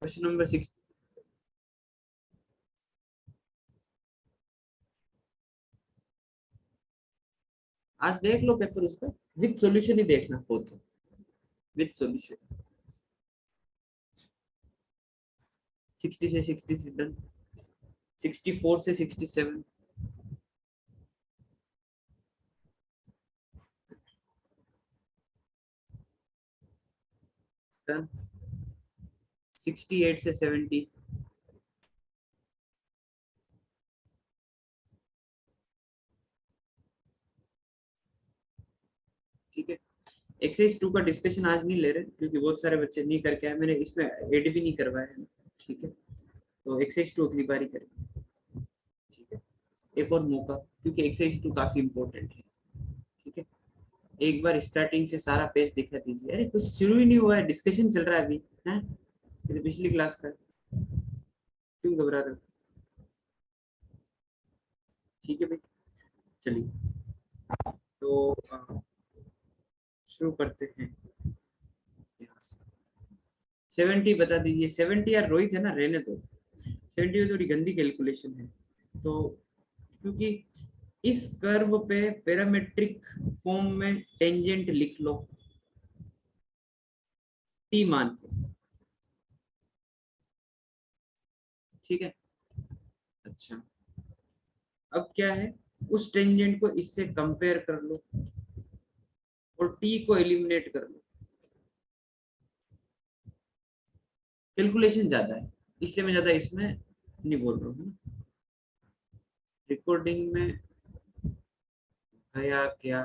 Question number 6। आज देख लो paper, उसका विद सॉल्यूशन ही देखना हो तो, विद सॉल्यूशन। 60 से 60 डन, 64 से 67 डन, 68 से 70 ठीक है। एक्सरसाइज 2 का डिस्कशन आज नहीं ले रहे क्योंकि बहुत सारे बच्चे नहीं करके आए, मैंने इसमें ऐड भी नहीं करवाया है। ठीक है, तो एक्सरसाइज 2 अगली बार ही करेंगे। ठीक है, एक और मौका, क्योंकि एक्सरसाइज 2 काफी इंपॉर्टेंट है। ठीक है, एक बार स्टार्टिंग से सारा पेज दिखा दीजिए। अरे कुछ शुरू ही नहीं हुआ है, डिस्कशन चल रहा है अभी है, ये तो पिछली क्लास का है। क्यों घबरा रहे हो? ठीक है भाई, चलिए तो शुरू करते हैं यहाँ से। 70 बता दीजिए। 70 यार रोहित है ना, रहने दो। 70 में थोड़ी गंदी कैलकुलेशन है, तो क्योंकि इस कर्व पे पैरामेट्रिक फॉर्म में टेंजेंट लिख लो टी मान के। ठीक है, अच्छा अब क्या है, उस टेंजेंट को इससे कंपेयर कर लो और टी को एलिमिनेट कर लो। कैलकुलेशन ज्यादा है इसलिए मैं ज्यादा इसमें नहीं बोल रहा हूँ। रिकॉर्डिंग में गया क्या,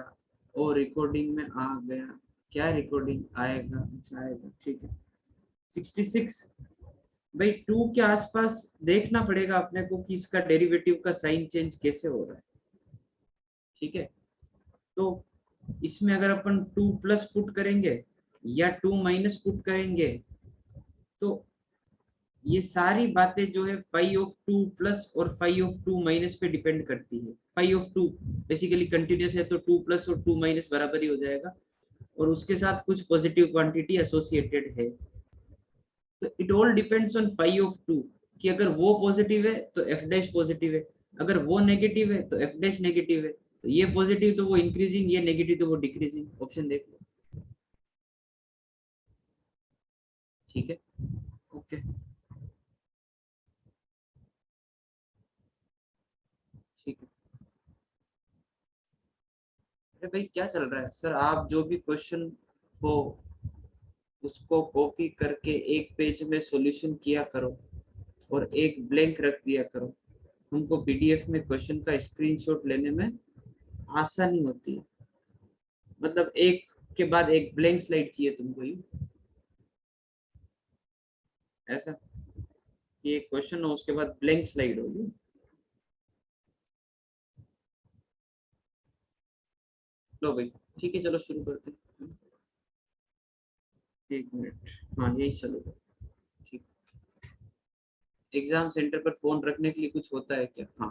और रिकॉर्डिंग में आ गया क्या, रिकॉर्डिंग आएगा, अच्छा आएगा ठीक है। 66 भाई 2 के आसपास देखना पड़ेगा अपने को कि इसका डेरिवेटिव का साइन चेंज कैसे हो रहा है। ठीक है, तो इसमें अगर अपन 2 प्लस पुट करेंगे या 2 माइनस पुट करेंगे, तो ये सारी बातें जो है फाइव ऑफ 2 प्लस और फाइव ऑफ 2 माइनस पे डिपेंड करती है। फाइव ऑफ 2 बेसिकली कंटिन्यूस है तो 2 प्लस और 2 माइनस बराबर ही हो जाएगा, और उसके साथ कुछ पॉजिटिव क्वांटिटी एसोसिएटेड है। तो it all depends on five of 2, कि अगर वो पॉजिटिव है तो एफ डैश पॉजिटिव है, अगर वो नेगेटिव है तो एफ डैश नेगेटिव है। तो ये पॉजिटिव तो वो इंक्रीजिंग, ये नेगेटिव तो वो डिक्रीजिंग। ऑप्शन देख लो। ठीक है, ओके ठीक है। अरे भाई क्या चल रहा है सर, आप जो भी क्वेश्चन हो उसको कॉपी करके एक पेज में सॉल्यूशन किया करो और एक ब्लैंक रख दिया करो। हमको पीडीएफ में क्वेश्चन का स्क्रीनशॉट लेने में आसानी होती है। मतलब एक के बाद एक ब्लैंक स्लाइड चाहिए तुमको, ही ऐसा कि एक क्वेश्चन हो उसके बाद ब्लैंक स्लाइड होगी। लो भाई, ठीक है चलो शुरू करते हैं। एक मिनट, हाँ यही चलो। ठीक, एग्जाम सेंटर पर फोन रखने के लिए कुछ होता है क्या? हाँ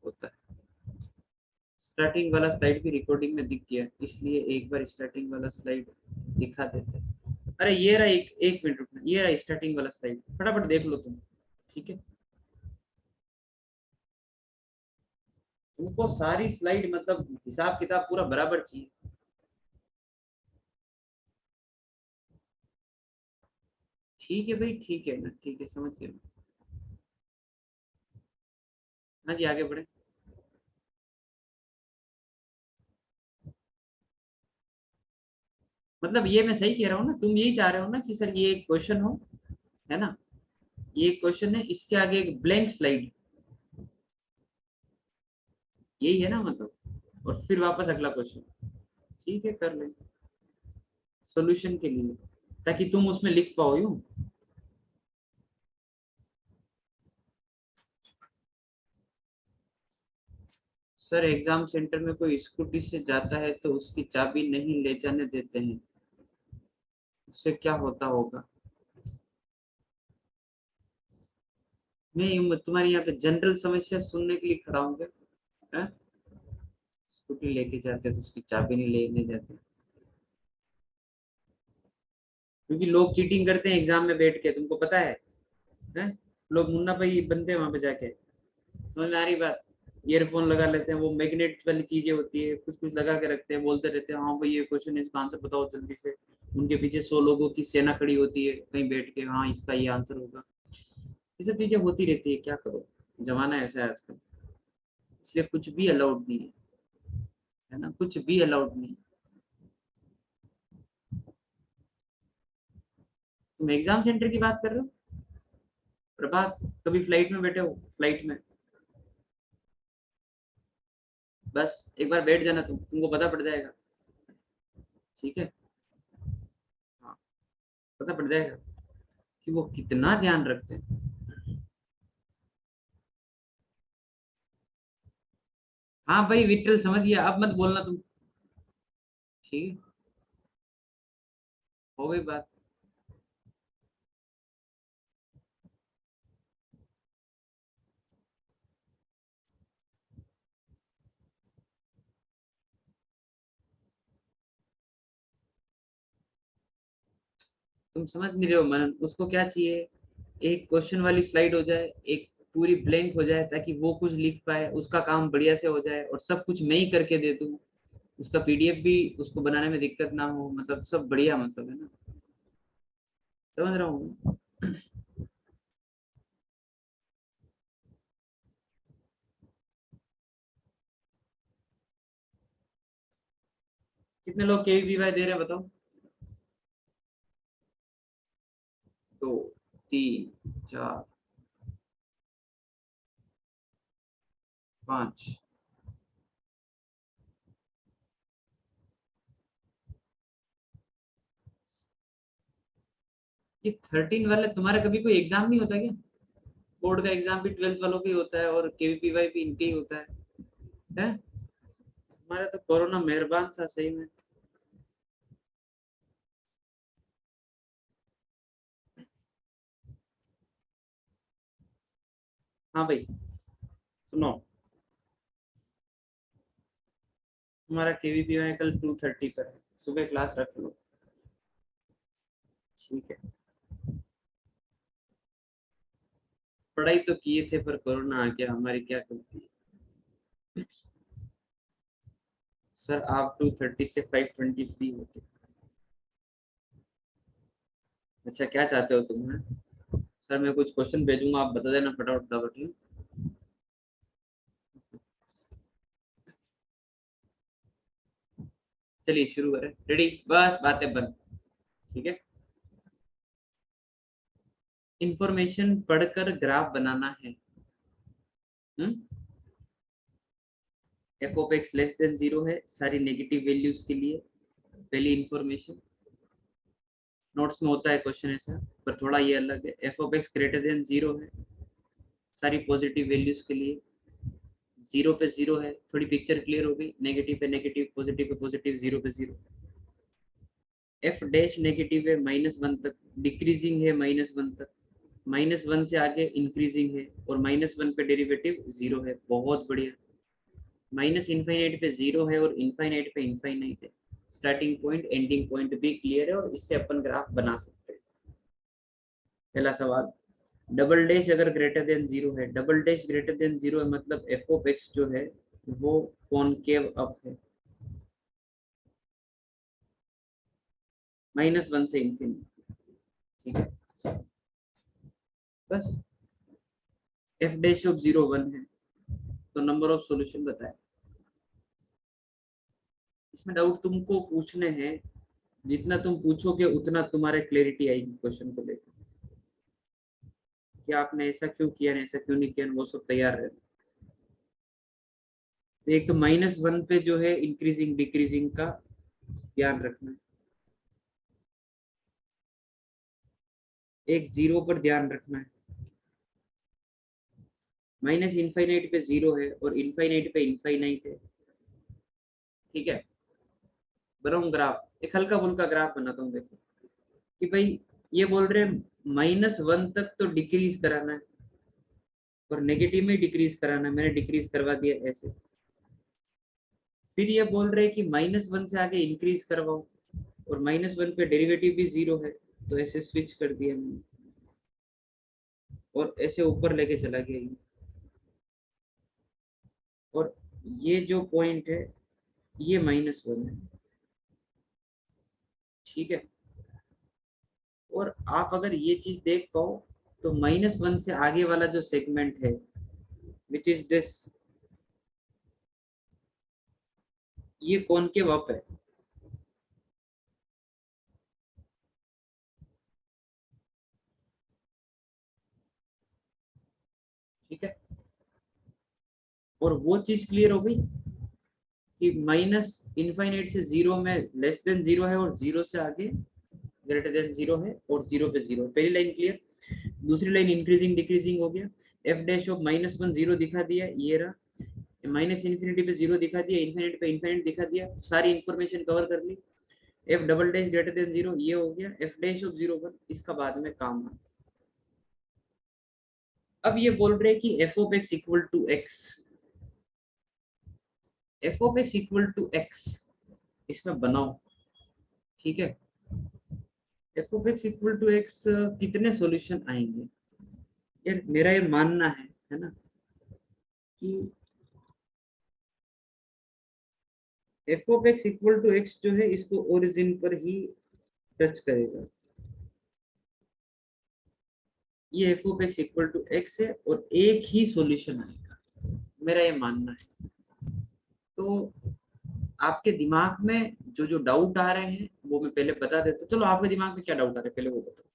होता है। स्टार्टिंग वाला स्लाइड भी रिकॉर्डिंग में दिख गया, इसलिए एक बार स्टार्टिंग वाला स्लाइड दिखा देते हैं। अरे ये रहा, एक एक मिनट रुकना, ये रहा स्टार्टिंग वाला स्लाइड, फटाफट देख लो तुम। ठीक है, तुमको सारी स्लाइड मतलब हिसाब किताब पूरा बराबर चाहिए। ठीक है भाई, ठीक है ना, ठीक है समझ गया। हाँ जी आगे बढ़े। मतलब ये मैं सही कह रहा हूँ ना, तुम यही चाह रहे हो ना कि सर ये एक क्वेश्चन हो, है ना, ये एक क्वेश्चन है, इसके आगे एक ब्लैंक स्लाइड, यही है ना मतलब, और फिर वापस अगला क्वेश्चन। ठीक है कर लेंगे सॉल्यूशन के लिए, ताकि तुम उसमें लिख पाओ यूं। सर एग्जाम सेंटर में कोई स्कूटी से जाता है तो उसकी चाबी नहीं ले जाने देते हैं, उससे क्या होता होगा? मैं तुम्हारी यहाँ पे जनरल समस्या सुनने के लिए खड़ा हूँ क्या? स्कूटी लेके जाते तो उसकी चाबी नहीं लेने जाते। क्योंकि लोग चीटिंग करते हैं एग्जाम में बैठ के, तुमको पता है? लोग मुन्ना भाई बनते हैं वहां पे जाके, समझ में आ रही बात? ईयरफोन लगा लेते हैं, वो मैग्नेट वाली चीजें होती है, कुछ कुछ लगा के रखते हैं, बोलते रहते हैं हाँ भाई ये क्वेश्चन है, इसका आंसर बताओ जल्दी से। उनके पीछे 100 लोगों की सेना खड़ी होती है कहीं बैठ के, हाँ इसका ये आंसर होगा। ये सब चीजें होती रहती है, क्या करो, जमाना ऐसा है आजकल। इसलिए कुछ भी अलाउड नहीं है ना, कुछ भी अलाउड नहीं। तुम एग्जाम सेंटर की बात कर रहे हो प्रभात? कभी फ्लाइट में बैठे हो? फ्लाइट में बस एक बार बैठ जाना, तुमको पता पड़ जाएगा। ठीक है, हाँ, पता पड़ जाएगा कि वो कितना ध्यान रखते हैं। हाँ भाई विट्ठल समझ गया, अब मत बोलना तुम। ठीक है, हो गई बात। तुम समझ नहीं रहे हो मनन, उसको क्या चाहिए? एक क्वेश्चन वाली स्लाइड हो जाए, एक पूरी ब्लैंक हो जाए, ताकि वो कुछ लिख पाए, उसका काम बढ़िया से हो जाए, और सब कुछ मैं ही करके दे दूं। उसका पीडीएफ भी उसको बनाने में दिक्कत ना हो, मतलब सब बढ़िया, मतलब है ना। समझ रहा हूँ। कितने लोग केवीपीवाई दे रहे हैं बताओ? 2, 3, 4, 5। ये 13 वाले तुम्हारा कभी कोई एग्जाम नहीं होता क्या? बोर्ड का एग्जाम भी 12th वालों का ही होता है, और केवीपीवाई भी इनके ही होता है? हमारा तो कोरोना मेहरबान था सही में। हाँ भाई, सुनो, हमारा केवीपीवाई कल 2:30 पर है, सुबह क्लास रख लो। ठीक है, पढ़ाई तो किए थे पर कोरोना आ गया, हमारी क्या गलती है? सर आप 2:30 से 5:20 फ्री होते। अच्छा क्या चाहते हो तुम? हैं सर मैं कुछ क्वेश्चन भेजूंगा, आप बता देना फटाफट फटाफट। चलिए शुरू करें, रेडी, बस बातें बंद। ठीक है, इंफॉर्मेशन पढ़कर ग्राफ बनाना है। Hmm, f of x less than 0 है सारी नेगेटिव वैल्यूज के लिए, पहली इंफॉर्मेशन। नोट्स में होता है क्वेश्चन ऐसा, पर थोड़ा ये अलग है। F of x greater than 0 है सारी पॉजिटिव वैल्यूज के लिए। 0 पे 0 है, थोड़ी पिक्चर क्लियर हो गई, नेगेटिव पे नेगेटिव, पॉजिटिव पे पॉजिटिव, 0 पे 0। एफ डैश नेगेटिव है -1 तक, डिक्रीजिंग है -1 तक, -1 से आगे इंक्रीजिंग है, और -1 पे डेरिवेटिव 0 है, बहुत बढ़िया। माइनस इनफाइनाइट पे 0 है, और इनफाइनाइट पे इनफाइनाइट है। स्टार्टिंग पॉइंट एंडिंग पॉइंट भी क्लियर है, और इससे अपन ग्राफ बना सकते हैं। पहला सवाल, डबल डैश अगर ग्रेटर देन 0 है, डबल डैश ग्रेटर देन 0 है, मतलब एफ ऑफ एक्स जो है वो कॉनकेव अप है, -1 से इंफिनिटी। ठीक है, बस। एफ डैश ऑफ 0 1 है, तो नंबर ऑफ सॉल्यूशन बताए। इसमें डाउट तुमको पूछने हैं, जितना तुम पूछोगे उतना तुम्हारे क्लैरिटी आएगी क्वेश्चन को लेकर, कि आपने ऐसा क्यों किया, ऐसा क्यों नहीं किया, वो सब तैयार है। तो एक तो -1 पे जो है इंक्रीजिंग डिक्रीजिंग का ध्यान रखना है, एक 0 पर ध्यान रखना है। माइनस इनफाइनाइट पे 0 है, और इनफाइनाइट पे इनफाइनाइट है। ठीक है, बनाऊं ग्राफ, एक हल्का फुल्का ग्राफ बनाता हूँ, देखो कि भाई ये बोल रहे हैं -1 तक तो डिक्रीज कराना है, और नेगेटिव में डिक्रीज कराना है, मैंने डिक्रीज करवा दिया ऐसे। फिर ये बोल रहे हैं कि -1 से आगे इंक्रीज करवाओ, और -1 पे डेरिवेटिव भी 0 है, तो ऐसे स्विच कर दिया मैंने और ऐसे ऊपर लेके चला गया ये। और ये जो पॉइंट है ये -1 है, ठीक है। और आप अगर ये चीज देख पाओ तो -1 से आगे वाला जो सेगमेंट है विच इज दिस, ये कॉनकेव अप है, ठीक है। और वो चीज क्लियर हो गई कि माइनस इनफाइनाइट से जीरो में लेस देन जीरो है और जीरो से आगे ग्रेटर देन जीरो है और जीरो पे जीरो। पहली लाइन क्लियर। दूसरी लाइन इंक्रीजिंग डिक्रीजिंग हो गया। एफ डैश ऑफ -1 जीरो दिखा दिया, ये रहा। माइनस इन्फिनिटी पे जीरो दिखा दिया, इन्फिनिटी पे इन्फिनिट दिखा दिया, सारी इंफॉर्मेशन कवर कर ली। F double dash greater than zero ये हो गया। एफ डैश ऑफ 0 1 इसका बाद में काम है। अब ये बोल रहे हैं कि f of x equal to x, f of x equal to x इसमें बनाओ, ठीक है। F of x equal to x कितने सॉल्यूशन आएंगे? यार मेरा ये मानना है ना कि f of x equal to x जो है इसको ओरिजिन पर ही टच करेगा। ये f of x equal to x है और एक ही सॉल्यूशन आएगा, मेरा ये मानना है। तो आपके दिमाग में जो जो डाउट आ रहे हैं वो मैं पहले बता देता हूँ। चलो आपके दिमाग में क्या डाउट आ रहे हैं पहले वो बताओ।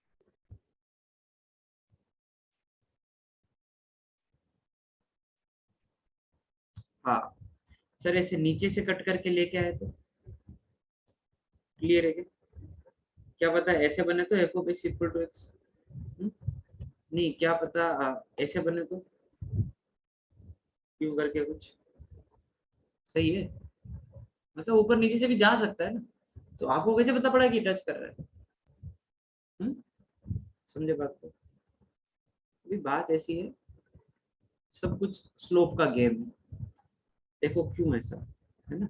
हाँ सर, ऐसे नीचे से कट करके लेके आए तो क्लियर है क्या? क्या पता ऐसे बने तो f of x equal to x, नहीं क्या पता ऐसे बने तो क्यों करके कुछ सही है। मतलब ऊपर नीचे से भी जा सकता है ना, तो आपको कैसे पता पड़ा कि टच कर रहा है? हम्म, समझे बात को? अभी बात ऐसी है, सब कुछ स्लोप का गेम है। देखो क्यों ऐसा है ना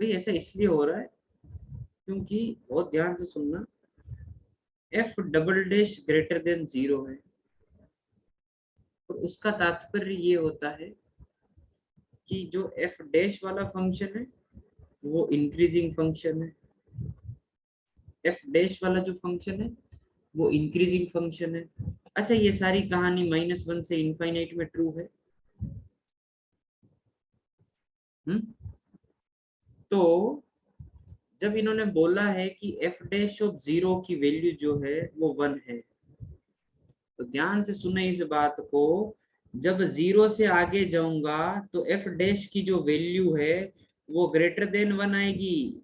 भाई, ऐसा इसलिए हो रहा है क्योंकि बहुत ध्यान से सुनना, F double dash greater than zero है। और उसका तात्पर्य ये होता है कि जो एफ डैश वाला फंक्शन है वो इंक्रीजिंग फंक्शन है, एफ डैश वाला जो फंक्शन है वो इंक्रीजिंग फंक्शन है। अच्छा ये सारी कहानी -1 से इनफाइनाइट में ट्रू है। हम्म, तो जब इन्होंने बोला है कि एफ डैश ऑफ 0 की वैल्यू जो है वो 1 है, तो ध्यान से सुने इस बात को। जब 0 से आगे जाऊंगा तो एफ डैश की जो वैल्यू है वो ग्रेटर देन 1 आएगी,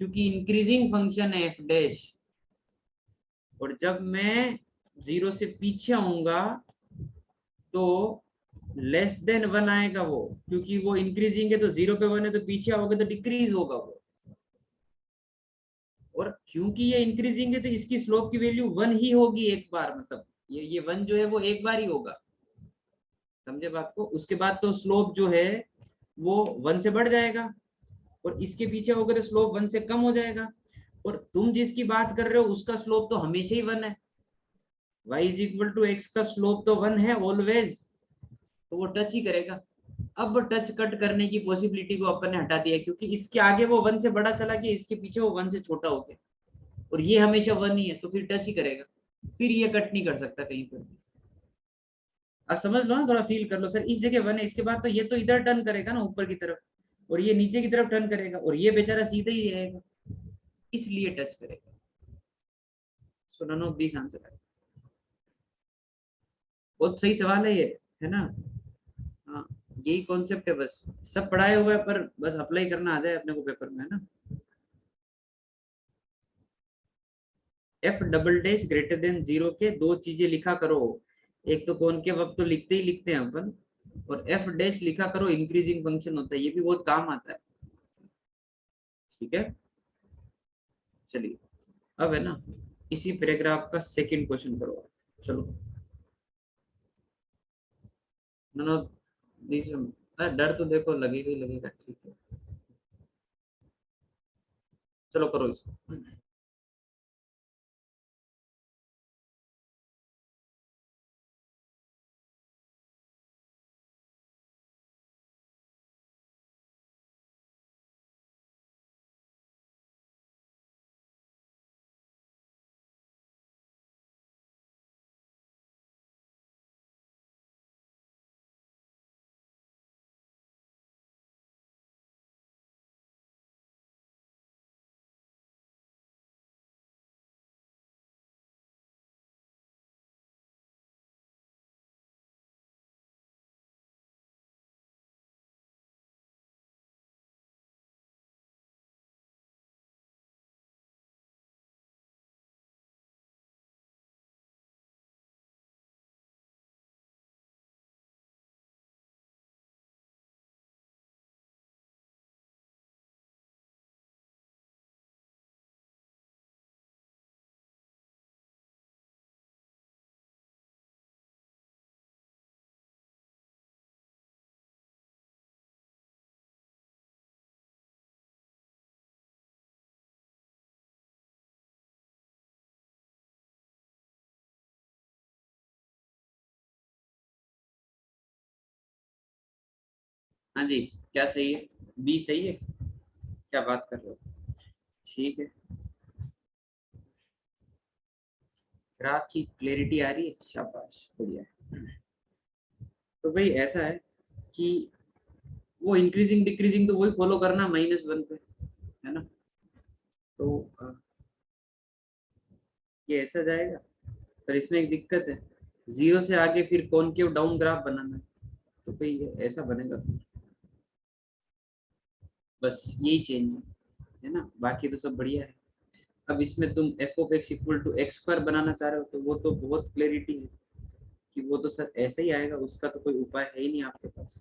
क्योंकि इंक्रीजिंग फंक्शन है एफ डैश। और जब मैं 0 से पीछे आऊंगा तो लेस देन 1 आएगा वो, क्योंकि वो इंक्रीजिंग है तो 0 पे 1 है, तो पीछे आओगे तो डिक्रीज होगा वो। और क्योंकि ये इंक्रीजिंग है तो इसकी स्लोप की वैल्यू 1 ही होगी एक बार, मतलब ये 1 जो है वो एक बार ही होगा। समझे बात को? उसके बाद तो स्लोप जो है वो 1 से बढ़ जाएगा, और इसके पीछे होगा तो स्लोप 1 से कम हो जाएगा। और तुम जिसकी बात कर रहे हो उसका स्लोप तो हमेशा ही 1 है। y is equal to x का स्लोप तो 1 है ऑलवेज, तो वो टच ही करेगा। अब टच कट करने की पॉसिबिलिटी को अपन ने हटा दिया, क्योंकि इसके आगे वो 1 से बड़ा चला गया, इसके पीछे वो 1 से छोटा हो गया, और ये हमेशा 1 ही है, तो फिर टच ही करेगा। फिर ये कट नहीं कर सकता कहीं पर भी। अब समझ लो ना, थोड़ा फील कर लो, सर इस जगह 1 है, इसके बाद तो ये तो इधर टर्न करेगा ना ऊपर की तरफ, और ये नीचे की तरफ टर्न करेगा, और ये बेचारा सीधा ही रहेगा, इसलिए टच करेगा। सो नन ऑफ दिस आंसर है। बहुत सही सवाल है ये, है ना? हाँ, यही कॉन्सेप्ट है बस, सब पढ़ाए हुआ है पर बस अप्लाई करना आ जाए अपने को पेपर में, है ना। F double dash greater then 0 के दो चीजें लिखा करो। एक तो कॉनकेव, अब तो लिखते ही लिखते हैं अपन। और एफ डैश लिखा करो, इंक्रीजिंग फंक्शन होता है, ये भी बहुत काम आता है, ठीक है। चलिए अब है ना, इसी पैराग्राफ का सेकंड क्वेश्चन करो। चलो, नन ऑफ दिस, डर तो देखो लगेगा ही लगेगा, ठीक है। चलो करो इसको। हाँ जी, क्या सही है? बी सही है? क्या बात कर रहे हो? ठीक है, ग्राफ की क्लैरिटी आ रही है, शाबाश, बढ़िया। तो भाई ऐसा है कि वो इंक्रीजिंग डिक्रीजिंग तो वही फॉलो करना -1 पे, है ना? तो ये ऐसा जाएगा, पर इसमें एक दिक्कत है, 0 से आगे फिर कॉनकेव डाउन ग्राफ बनाना है, तो भाई ये ऐसा बनेगा, बस यही चेंज है ना, बाकी तो सब बढ़िया है। अब इसमें तुम f of x equal to x square बनाना चाह रहे हो, तो वो तो बहुत क्लैरिटी है कि वो तो सर ऐसा ही आएगा, उसका तो कोई उपाय है ही नहीं आपके पास।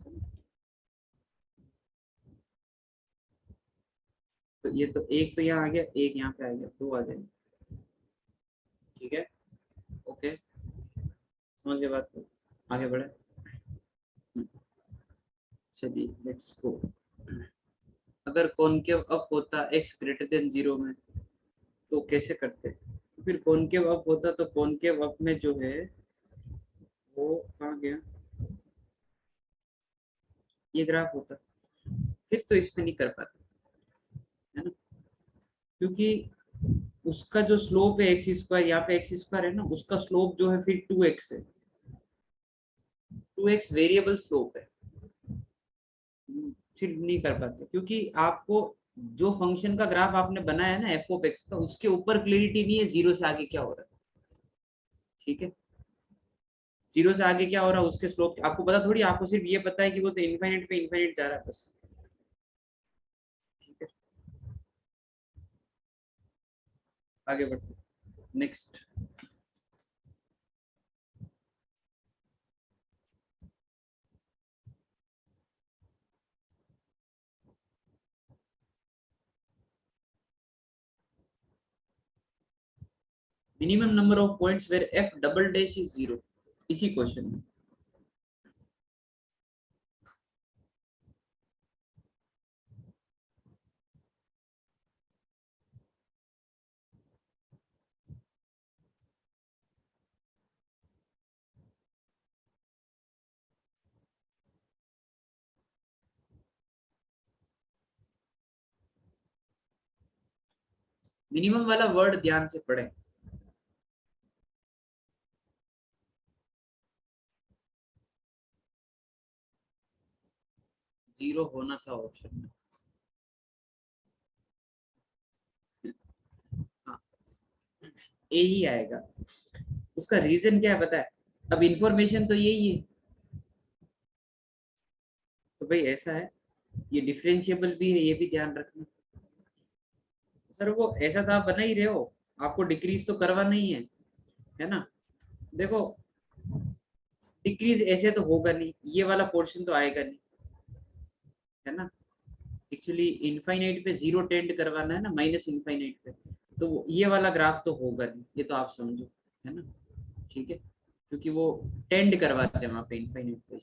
तो ये तो एक तो यहाँ आ गया, एक यहाँ पे आ गया, दो आ जाएंगे। ठीक है, ओके, समझ गए बात को, आगे बढ़े। चलिए लेट्स गो। अगर कॉनकेव अप होता x ग्रेटर देन 0 में, तो कैसे करते? तो फिर कॉनकेव अप होता तो कॉनकेव अप में जो है वो कहाँ गया, ये ग्राफ होता, फिर तो इसमें नहीं कर पाते, है ना? क्योंकि उसका जो स्लोप है एक्स स्क्वायर, यहाँ पे एक्स स्क्वायर है ना, उसका स्लोप जो है फिर 2x है, 2x वेरिएबल स्लोप है। फिर नहीं कर पाते, क्योंकि आपको जो फंक्शन का ग्राफ आपने बनाया है ना एफ ऑफ एक्स का, उसके ऊपर क्लियरिटी नहीं है 0 से आगे क्या हो रहा है। ठीक है, 0 से आगे क्या हो रहा है उसके स्लोप आपको पता थोड़ी, आपको सिर्फ ये पता है कि वो तो इनफाइनाइट पे इनफाइनाइट जा रहा है बस। ठीक है, आगे बढ़ते, next. Minimum number of points where f double dash is 0, इसी क्वेश्चन में। मिनिमम वाला वर्ड ध्यान से पढ़ें। 0 होना था ऑप्शन में। हाँ, ए ही आएगा। उसका रीजन क्या है पता है? अब इंफॉर्मेशन तो यही है, तो भाई ऐसा है, ये डिफरेंशिएबल भी है, ये भी ध्यान रखना। सर वो ऐसा तो आप बना ही रहे हो, आपको डिक्रीज तो करवा नहीं है ना? देखो, डिक्रीज ऐसे तो होगा नहीं, ये वाला पोर्शन तो आएगा नहीं, है ना? एक्चुअली इनफाइनाइट पे 0 टेंड करवाना है ना, -इनफाइनाइट पे, तो ये वाला ग्राफ तो होगा नहीं, ये तो आप समझो, है ना? ठीक है, क्योंकि वो टेंड करवाते हैं वहां पे इनफाइनाइट पे,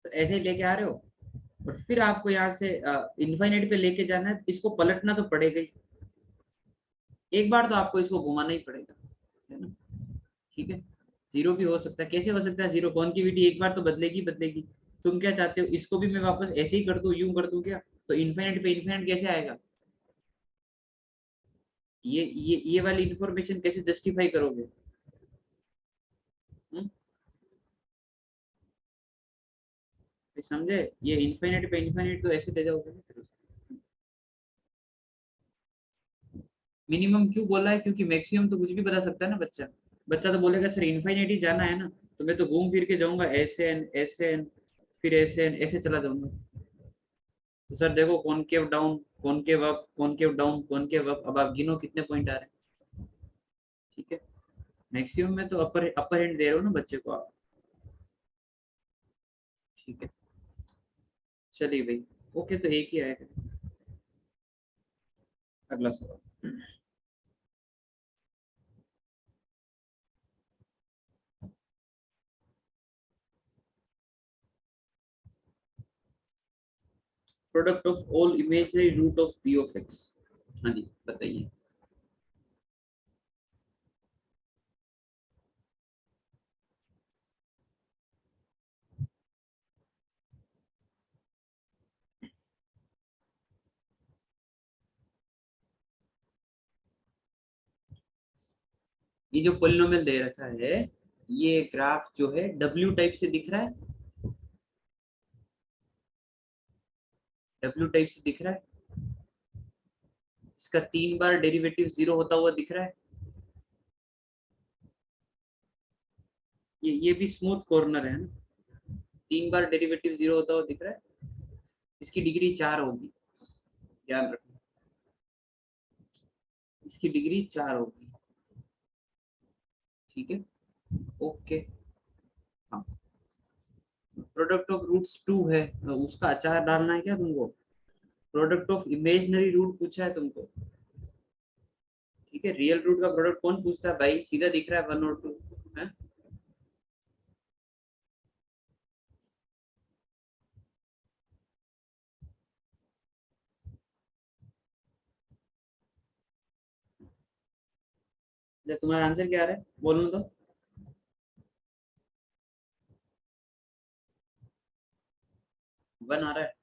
तो ऐसे ही लेके आ रहे हो। और फिर आपको यहाँ से इनफाइनाइट पे लेके जाना है, इसको पलटना तो पड़ेगा ही, एक बार तो आपको इसको घुमाना ही पड़ेगा, है ना। ठीक है, जीरो भी हो सकता है, कैसे हो सकता है जीरो, कॉन्केविटी एक बार तो बदलेगी बदलेगी। तुम क्या चाहते हो, इसको भी मैं वापस ऐसे ही कर दूं, यूं कर दूं क्या, तो इनफाइनाइट पे इनफाइनाइट कैसे आएगा, ये वाली इंफॉर्मेशन कैसे जस्टिफाई करोगे। हम्म? समझे, ये इनफाइनाइट पे इनफाइनाइट तो ऐसे दे जाओगे ना फिर। मिनिमम क्यों बोला है, क्योंकि मैक्सिमम तो कुछ भी बता सकता है ना बच्चा, बच्चा तो बोलेगा सर इनफाइनाइट ही जाना है ना, तो मैं तो घूम फिर के जाऊंगा ऐसे एन ऐसे एन, फिर ऐसे एन ऐसे चला जाऊंगा। तो सर देखो concave down, concave up, concave down, concave up, अब आप गिनो कितने पॉइंट आ रहे हैं। ठीक है, मैक्सिमम में तो अपर अपर एंड दे रहे हो ना बच्चे को आप। ठीक है, चलिए भाई, ओके, तो एक ही आएगा। अगला सवाल। Product of all imaginary root of p of x. हाँ जी बताइए। ये जो पोलिनोमियल दे रखा है, ये ग्राफ जो है डब्ल्यू टाइप से दिख रहा है, डब्ल्यू टाइप से दिख रहा है, इसका 3 बार डेरिवेटिव जीरो होता हुआ दिख रहा है, ये भी स्मूथ कॉर्नर है ना, 3 बार डेरिवेटिव जीरो होता हुआ दिख रहा है, इसकी डिग्री 4 होगी, ध्यान रखना, इसकी डिग्री 4 होगी। ठीक है, ओके। हाँ, प्रोडक्ट ऑफ रूट्स 2 है, तो उसका अचार डालना है क्या तुमको, प्रोडक्ट ऑफ इमेजिनरी रूट पूछा है तुमको। ठीक है, रियल रूट का प्रोडक्ट कौन पूछता है भाई, सीधा दिख रहा है 1 और 2 है। तुम्हारा आंसर क्या आ रहा है बोलो तो। 1 आ रहा है,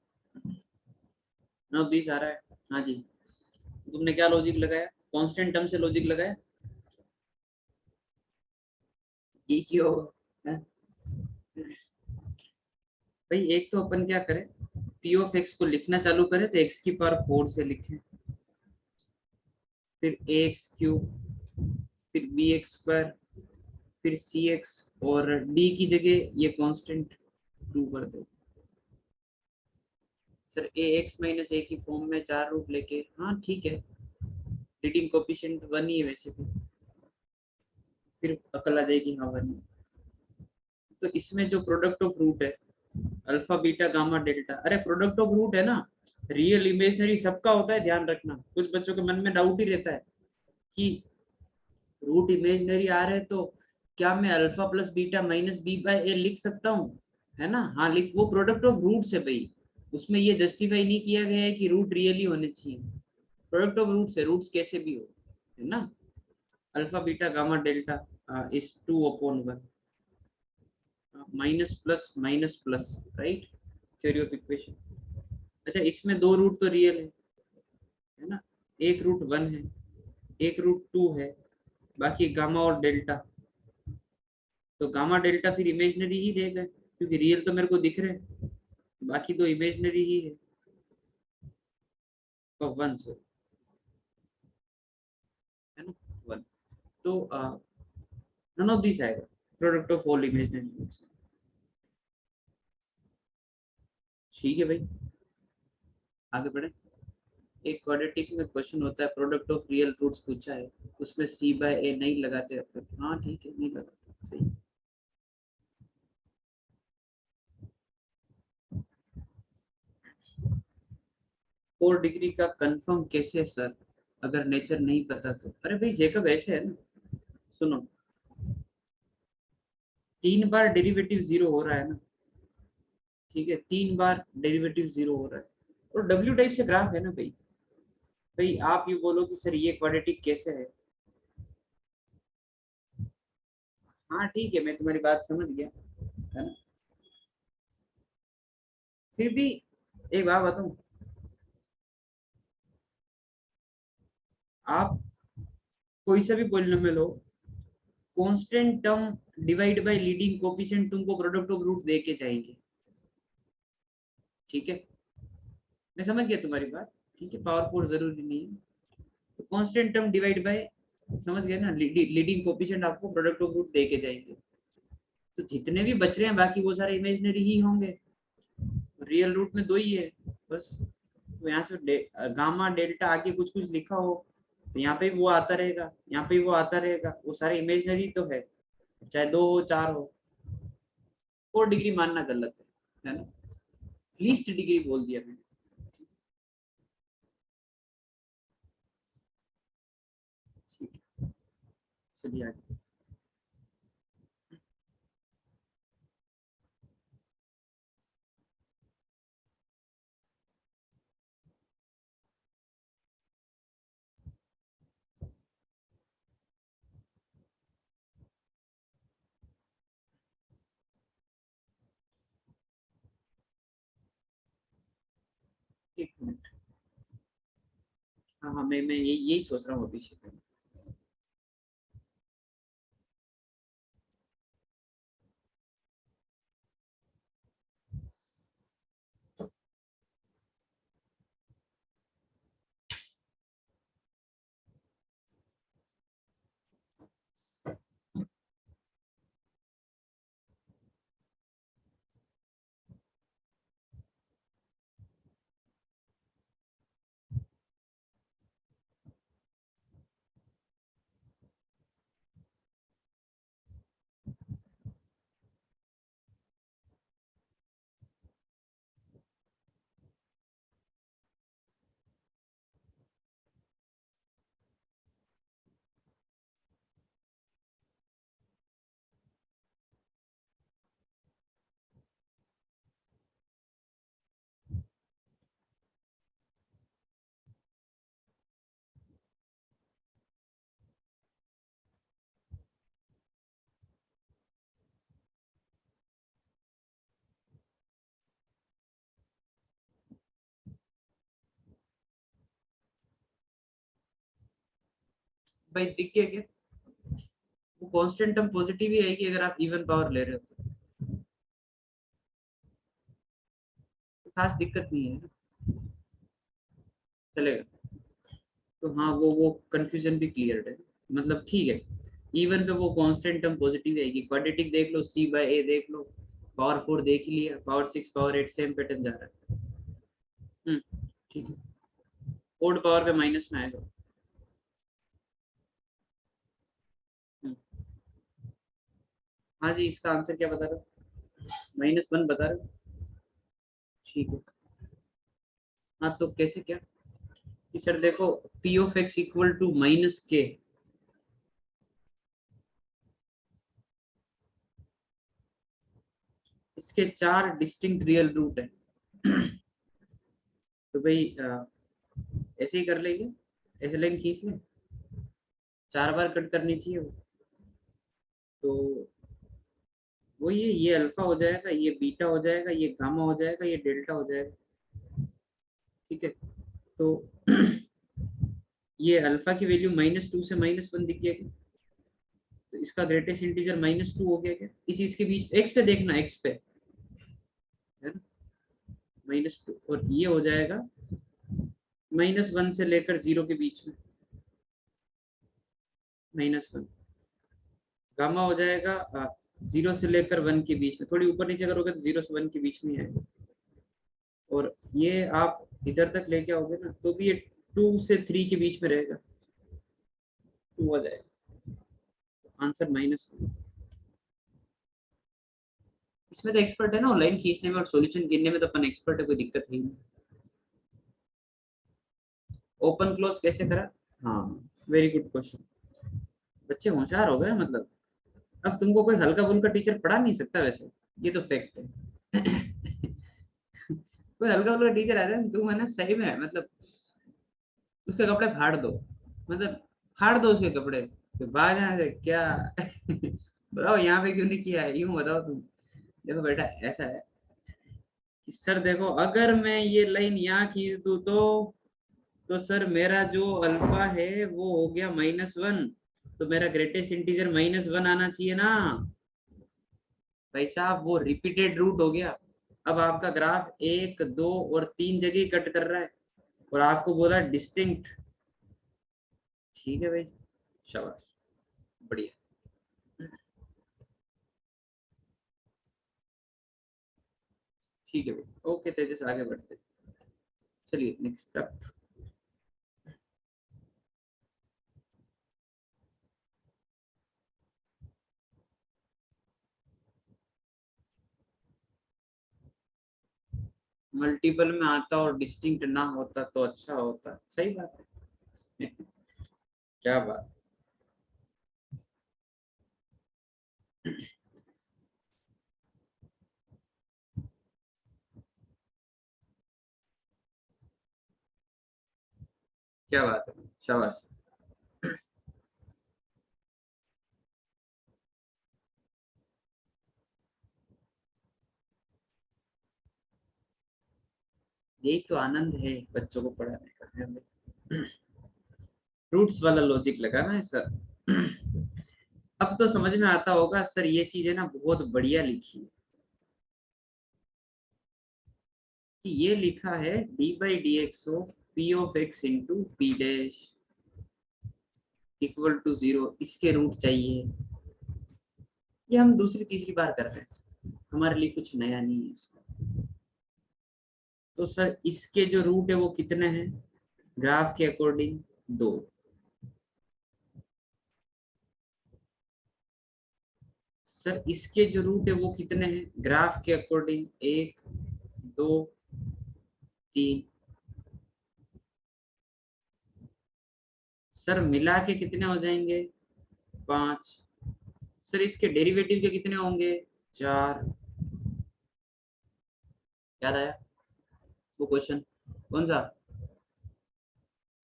9 20 आ रहा है। हाँ जी, तुमने क्या लॉजिक लगाया, कांस्टेंट टर्म से लॉजिक लगाया, ये क्यों होगा, भाई एक तो अपन क्या करें, पी ऑफ एक्स को लिखना चालू करें तो एक्स की पावर 4 से लिखें, फिर ए एक्स क्यूब, फिर बी एक्स स्क्वायर, फिर सी एक्स, और डी की जगह ये कांस्टेंट 2 कर दो। सर ए एक्स माइनस ए की फॉर्म में 4 रूट लेके, हाँ ठीक है, लीडिंग कोफिशिएंट 1 ही है वैसे भी, फिर अकल आ जाएगी हाँ 1। तो इसमें जो प्रोडक्ट ऑफ रूट है, अल्फा बीटा गामा डेल्टा, अरे प्रोडक्ट ऑफ रूट है ना, रियल इमेजनरी सबका होता है, ध्यान रखना, कुछ बच्चों के मन में डाउट ही रहता है कि रूट इमेजनरी आ रहे तो क्या मैं alpha plus beta minus b by a लिख सकता हूँ, है ना, हाँ लिख, वो प्रोडक्ट ऑफ रूट्स है भाई, उसमें ये जस्टिफाई नहीं किया गया है कि रूट रियली होने चाहिए, प्रोडक्ट ऑफ रूट्स है, रूट्स कैसे भी हो, है ना, alpha beta gamma delta is 2/1, minus plus, right, theory of equation. अच्छा इसमें 2 रूट तो रियल है ना, एक रूट 1 है, एक रूट 2 है, बाकी गामा और डेल्टा, तो गामा डेल्टा फिर इमेजनरी ही रहेगा, क्योंकि रियल तो मेरे को दिख रहे हैं, बाकी तो इमेजनरी ही है, तो 1 सो, है ना 1, तो नन ऑफ दिस आएगा, प्रोडक्ट ऑफ ऑल इमेजनरी। ठीक है भाई, आगे बढ़े। एक क्वाड्रेटिक में क्वेश्चन होता है, प्रोडक्ट ऑफ रियल रूट्स पूछा है, उसमें सी बाय ए नहीं लगाते अपन, हाँ ठीक है नहीं लगाते, सही। 4 डिग्री का कंफर्म कैसे सर, अगर नेचर नहीं पता तो, अरे भाई जेकब ऐसे है ना, सुनो, 3 बार डेरिवेटिव जीरो हो रहा है ना, ठीक है, 3 बार डेरिवेटिव 0 हो रहा है और डब्ल्यू टाइप से ग्राफ है ना भाई। भाई आप ये बोलो कि सर ये क्वाड्रेटिक कैसे है। हाँ ठीक है, मैं तुम्हारी बात समझ गया, है ना। फिर भी एक बात बताऊं, आप कोई सा भी पॉलिनोमियल हो, constant term divide by leading coefficient तुमको प्रोडक्ट ऑफ रूट दे के जाएंगे। ठीक है, मैं समझ गया तुम्हारी बात। ठीक है, पावर 4 जरूरी नहीं है, तो कांस्टेंट टर्म डिवाइड बाय, समझ गए ना, लीडिंग कोएफिशिएंट आपको प्रोडक्ट ऑफ रूट दे के जाएंगे। तो जितने भी बच रहे हैं बाकी वो सारे इमेजिनरी ही होंगे, रियल रूट में 2 ही है बस। तो यहाँ से गामा डेल्टा आगे कुछ कुछ लिखा हो तो यहाँ पे वो आता रहेगा, यहाँ पे वो आता रहेगा, वो सारे इमेजिनरी तो है, चाहे 2 हो 4 हो। 4 डिग्री मानना गलत है ना, लीस्ट डिग्री बोल दिया मैंने। ठीक है, चलिए आगे। एक मिनट, हाँ हाँ, मैं यही सोच रहा हूँ अभी से। भाई दिख गया क्या, वो कांस्टेंट टर्म पॉजिटिव ही आएगी अगर आप इवन पावर ले रहे हो तो खास दिक्कत नहीं है ना, चलेगा। तो हाँ, वो कंफ्यूजन भी क्लियर है, मतलब ठीक है। इवन पे वो कांस्टेंट टर्म पॉजिटिव आएगी, क्वाड्रेटिक देख लो, सी बाय ए देख लो, पावर 4 देख ही लिया, पावर 6 पावर 8 सेम पैटर्न जा रहा है। ठीक है, ओड पावर पे माइनस में आएगा। हम्म, हाँ जी, इसका आंसर क्या बता रहे हो, -1 बता रहे हो। ठीक है, हाँ तो कैसे क्या, कि सर देखो, p of x equal to -k, इसके 4 डिस्टिंक्ट रियल रूट है। तो भाई ऐसे ही कर लेंगे, ऐसे लाइन खींच लें, 4 बार कट करनी चाहिए वो। तो वो ये अल्फा हो जाएगा, ये बीटा हो जाएगा, ये गामा हो जाएगा, ये डेल्टा हो जाएगा। ठीक है, तो ये अल्फा की वैल्यू -2 से -1 दिख गया क्या? तो इसका ग्रेटेस्ट इंटीजर -2 हो गया क्या, इसी इसके बीच एक्स पे देखना, एक्स पे है ना, -2, और ये हो जाएगा -1 से लेकर 0 के बीच में, -1। गामा हो जाएगा 0 से लेकर 1 के बीच में, थोड़ी ऊपर नीचे करोगे तो 0 से 1 के बीच में आएगा। और ये आप इधर तक लेके आओगे ना तो भी ये 2 से 3 के बीच में रहेगा, 2 आ जाएगा, आंसर -1। इसमें तो एक्सपर्ट है ना, लाइन खींचने में और सॉल्यूशन गिनने में तो अपन एक्सपर्ट है, कोई दिक्कत नहीं। ओपन क्लोज कैसे करा, हाँ, वेरी गुड क्वेश्चन, बच्चे होशियार हो गए मतलब। अब तुमको कोई हल्का फुल्का टीचर पढ़ा नहीं सकता वैसे, ये तो फैक्ट है। कोई हल्का हल्का टीचर आ रहा है, तू मैंने सही में मतलब उसके कपड़े फाड़ दो, मतलब फाड़ दो उसके कपड़े, तो भाग यहाँ से क्या। बताओ यहाँ पे क्यों नहीं किया है, यूं बताओ तुम। देखो बेटा ऐसा है कि सर देखो अगर मैं ये लाइन यहाँ खींच दूं तो सर मेरा जो अल्फा है वो हो गया -1, तो मेरा ग्रेटेस्ट इंटीजर -1 आना चाहिए ना भाई साहब, वो रिपीटेड रूट हो गया। अब आपका ग्राफ 1 2 और 3 जगह कट कर रहा है और आपको बोला डिस्टिंक्ट। ठीक है भाई, शाबाश, बढ़िया। ठीक है भाई, ओके तेजस, आगे बढ़ते, चलिए नेक्स्ट अप। मल्टीपल में आता और डिस्टिंक्ट ना होता तो अच्छा होता, सही बात है। क्या बात। क्या बात है, शाबाश। यही तो आनंद है बच्चों को पढ़ाने का हमें। रूट्स वाला लॉजिक लगा ना सर। अब तो समझ में आता होगा सर, ये चीजें ना बहुत बढ़िया लिखी है कि ये लिखा है d/dx of p of x into p dash equal to 0, इसके रूट चाहिए। ये हम दूसरी तीसरी बार कर रहे हैं, हमारे लिए कुछ नया नहीं है इसमें। तो सर इसके जो रूट है वो कितने हैं ग्राफ के अकॉर्डिंग, 2। सर इसके जो रूट है वो कितने हैं ग्राफ के अकॉर्डिंग, 1 2 3। सर मिला के कितने हो जाएंगे, 5। सर इसके डेरिवेटिव के कितने होंगे, 4। याद आया वो क्वेश्चन, कौन सा,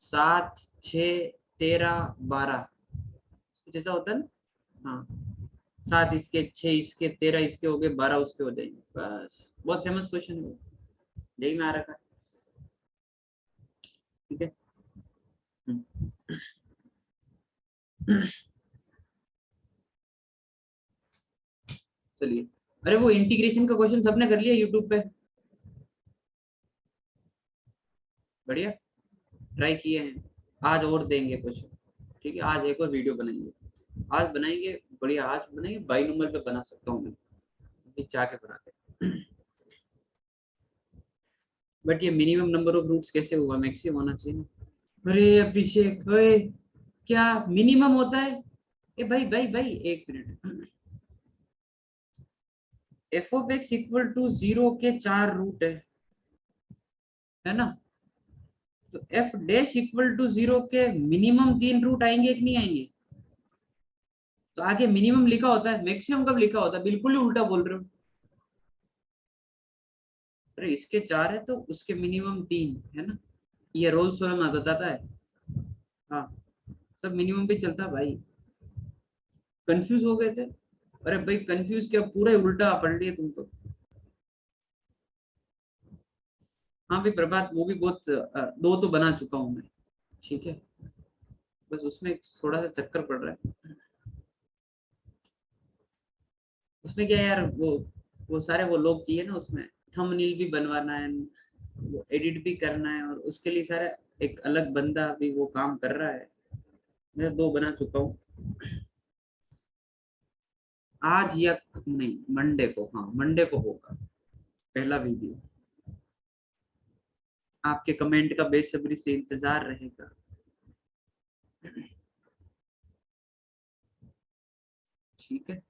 7 6 13 12, कुछ ऐसा होता है ना। हाँ, 7 इसके, 6 इसके, 13 इसके हो गए, 12 उसके हो जाएंगे, बस बहुत फेमस क्वेश्चन है वो, यही में आ रखा है। ठीक है। हम्म। चलिए, अरे वो इंटीग्रेशन का क्वेश्चन सबने कर लिया यूट्यूब पे, बढ़िया, ट्राई किए हैं। आज और देंगे क्वेश्चन, ठीक है, आज एक और वीडियो बनाएंगे, आज बनाएंगे, बढ़िया आज बनाएंगे, 22 नंबर पे बना सकता हूँ मैं, अभी जाके बनाते। बट ये मिनिमम नंबर ऑफ रूट्स कैसे हुआ, मैक्सिमम होना चाहिए ना। अरे अभिषेक, ओए क्या मिनिमम होता है, ए भाई भाई भाई एक minute, f of x equal to 0 के 4 रूट है ना, तो एफ डैश इक्वल टू 0 के मिनिमम 3 रूट आएंगे कि नहीं आएंगे, तो आगे मिनिमम लिखा होता है, मैक्सिमम कब लिखा होता है, बिल्कुल ही उल्टा बोल रहे हो। अरे इसके 4 है तो उसके मिनिमम 3 है ना, ये रोल्स थ्योरम बताता है। हाँ, सब मिनिमम पे चलता है भाई, कंफ्यूज हो गए थे। अरे भाई कंफ्यूज क्या, पूरा ही उल्टा पढ़ लिए तुम तो। हाँ भाई प्रभात, वो भी बहुत 2 तो बना चुका हूँ मैं, ठीक है, बस उसमें थोड़ा सा चक्कर पड़ रहा है। उसमें क्या यार, वो सारे वो लोग चाहिए ना उसमें, थंबनेल भी बनवाना है, वो एडिट भी करना है, और उसके लिए सारा एक अलग बंदा भी वो काम कर रहा है। मैं 2 बना चुका हूँ, आज या नहीं मंडे को, हाँ मंडे को होगा पहला वीडियो, आपके कमेंट का बेसब्री से इंतजार रहेगा। ठीक है,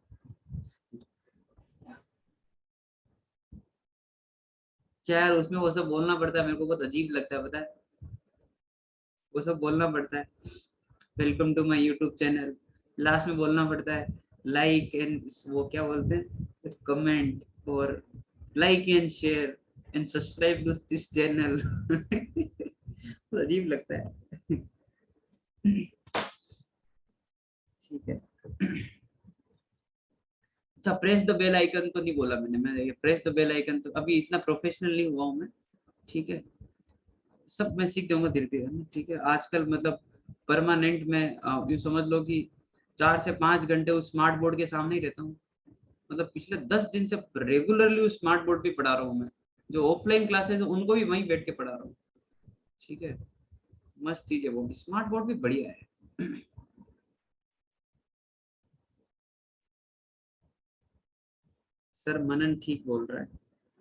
क्या यार उसमें वो सब बोलना पड़ता है, मेरे को बहुत अजीब लगता है, पता है, वो सब बोलना पड़ता है, welcome to my YouTube channel, last में बोलना पड़ता है लाइक एंड, वो क्या बोलते हैं, कमेंट और like and share and subscribe to this channel. अजीब लगता है। ठीक है। अच्छा, प्रेस द बेल आइकन तो नहीं बोला मैंने प्रेस द बेल आइकन तो अभी इतना प्रोफेशनल नहीं हुआ हूँ मैं। ठीक है, सब मैं सीख जाऊंगा धीरे धीरे। ठीक है, आजकल मतलब परमानेंट में यूँ समझ लो कि 4 से 5 घंटे उस स्मार्ट बोर्ड के सामने ही रहता हूँ। मतलब पिछले 10 दिन से रेगुलरली उस स्मार्ट बोर्ड पे पढ़ा रहा हूँ मैं। जो ऑफलाइन क्लासेस है उनको भी वहीं बैठ के पढ़ा रहा हूँ। ठीक है, मस्त चीज है वो भी, स्मार्ट बोर्ड भी बढ़िया है। सर मनन ठीक बोल रहा है।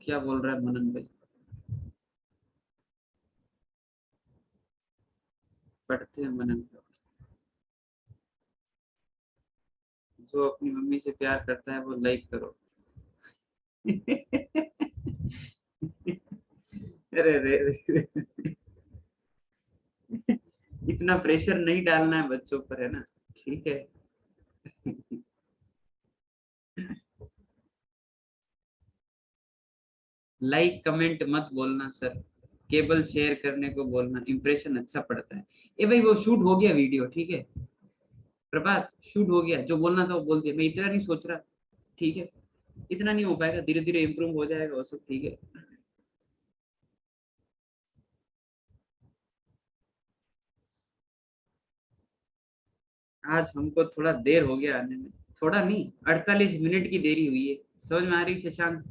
क्या बोल रहा है मनन भाई? पढ़ते हैं मनन का। जो अपनी मम्मी से प्यार करता है वो लाइक करो। अरे रे, इतना प्रेशर नहीं डालना है बच्चों पर, है ना? ठीक है। लाइक कमेंट मत बोलना सर, केवल शेयर करने को बोलना, इंप्रेशन अच्छा पड़ता है। ए भाई वो शूट हो गया वीडियो, ठीक है प्रभात, शूट हो गया, जो बोलना था वो बोल दिया, मैं इतना नहीं सोच रहा। ठीक है, इतना नहीं हो पाएगा, धीरे धीरे इम्प्रूव हो जाएगा वो सब। ठीक है, आज हमको थोड़ा देर हो गया आने में। थोड़ा नहीं, 48 मिनट की देरी हुई है। समझ में आ रही शशांक?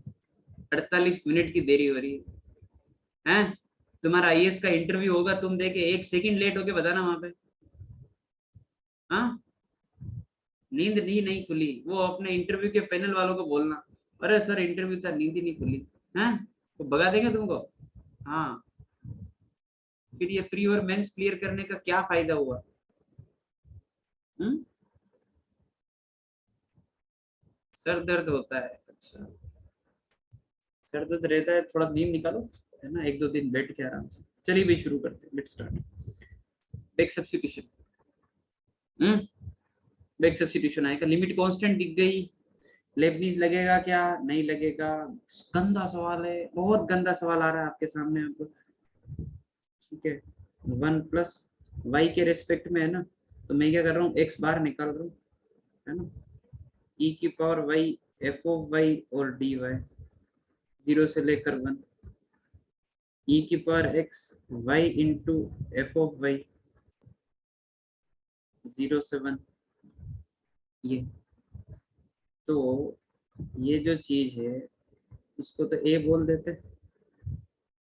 48 मिनट की देरी हो रही है। हैं? तुम्हारा आईएएस का इंटरव्यू होगा, तुम देखे 1 सेकंड लेट होके बताना वहां पे। हाँ, नींद नहीं खुली, वो अपने इंटरव्यू के पैनल वालों को बोलना, अरे सर इंटरव्यू था, नींद ही नहीं खुली। हैं? तो भगा देंगे तुमको। हाँ, फिर ये प्री और मेंस क्लियर करने का क्या फायदा हुआ? हम्म? सर दर्द होता है, अच्छा। सर दर्द रहता है, थोड़ा नींद निकालो, है ना, 1-2 दिन बैठ के आराम से। चलिए भाई शुरू करते हैं, let's start. Back substitution. Hmm, back substitution आएगा, लिमिट कांस्टेंट दिख गई। लेबनीज लगेगा क्या? नहीं लगेगा। गंदा सवाल है, बहुत गंदा सवाल आ रहा है आपके सामने आपको। ठीक है, 1 + y के रेस्पेक्ट में है ना, तो मैं क्या कर रहा हूँ, एक्स बार निकाल रहा हूँ, है ना। e⁻y f(y) और dy, 0 से लेकर 1, e⁻x y इंटू f(y), 0 से 1। ये तो ये जो चीज है उसको तो a बोल देते हैं,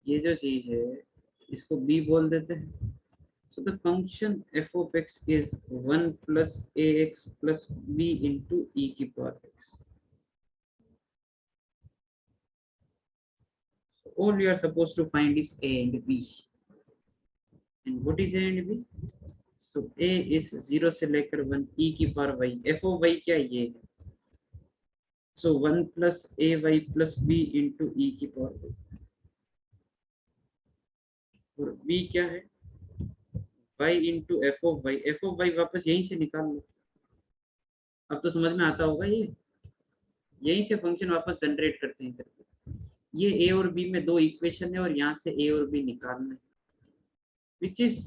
ये जो चीज है इसको b बोल देते हैं। So the function f of x is 1 plus ax plus b into e⁻x. So all we are supposed to find is a and b. And what is a and b? So a is 0 से लेकर 1, e⁻y, f of y क्या है ये? So 1 plus ay plus b into e⁻y. और b क्या है? y into f of y, f of y वापस यहीं से निकाल लो। अब तो समझ में आता होगा ये, यहीं से फंक्शन वापस जनरेट करते हैं करके। ये ए और बी में 2 इक्वेशन है और यहाँ से ए और बी निकालना है, which is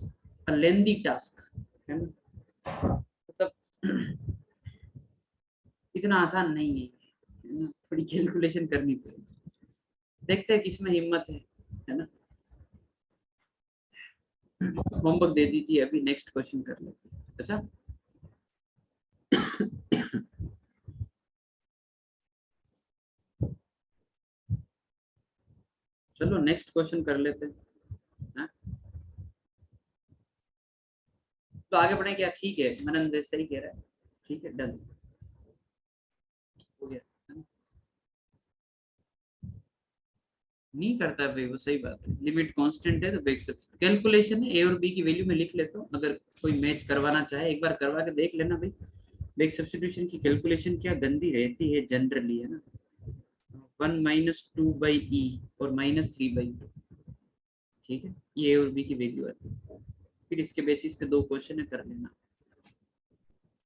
a lengthy task, है ना। मतलब इतना आसान नहीं है, थोड़ी कैलकुलेशन करनी पड़ेगी। देखते हैं किसमें हिम्मत है ना। होमवर्क दे दीजिए, अभी नेक्स्ट क्वेश्चन कर लेते हैं। अच्छा, चलो नेक्स्ट क्वेश्चन कर लेते हैं। तो आगे बढ़े क्या? ठीक है, मनन सही कह रहा है। ठीक है, डन हो गया। नहीं करता भाई वो, सही बात है, लिमिट कांस्टेंट है तो बेक सब कैलकुलेशन है, ए और बी की वैल्यू में लिख लेता हूँ, अगर कोई मैच करवाना चाहे एक बार करवा के देख लेना भाई। बेक सब्स्टिट्यूशन की कैलकुलेशन क्या गंदी रहती है जनरली, है ना। 1 - 2/e और -3/2। ठीक है, ये ए और बी की वैल्यू आती है, फिर इसके बेसिस पे 2 क्वेश्चन है, कर लेना।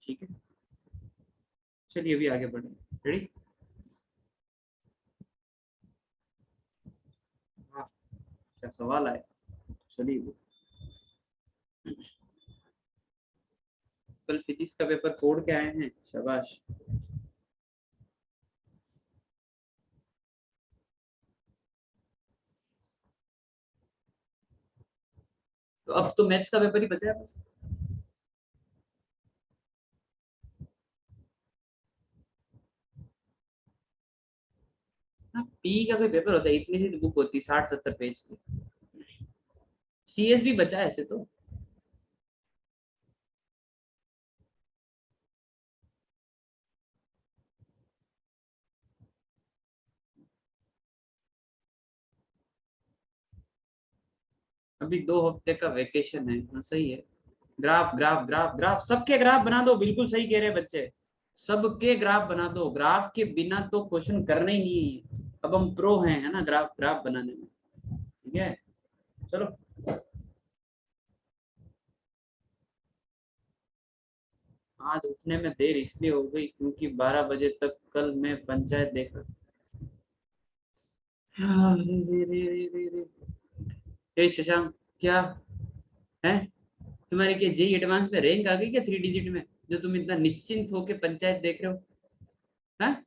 ठीक है, चलिए अभी आगे बढ़े। रेडी? क्या सवाल आए? चलिए, कल फिजिक्स का पेपर फोड़ के आए हैं, शाबाश। तो अब तो मैथ्स का पेपर ही बचा है बस। हाँ, पी का कोई पेपर होता है, इतनी सी बुक होती है 60-70 पेज की। सीएस भी बचा है ऐसे तो। अभी 2 हफ्ते का वेकेशन है, हाँ सही है। ग्राफ ग्राफ ग्राफ ग्राफ, सबके ग्राफ बना दो, बिल्कुल सही कह रहे हैं बच्चे। सबके ग्राफ बना दो, ग्राफ के बिना तो क्वेश्चन करने ही नहीं है। अब हम प्रो हैं, है ना, ग्राफ ग्राफ बनाने में। ठीक है, चलो। आज उठने में देर इसलिए हो गई क्योंकि 12 बजे तक कल मैं पंचायत देखा। हाँ, रे रे रे रे रे रे। हे शशांक, क्या है? तुम्हारे क्या जेई एडवांस में रैंक आ गई क्या 3 डिजिट में, जो तुम इतना निश्चिंत होके पंचायत देख रहे हो? हाँ,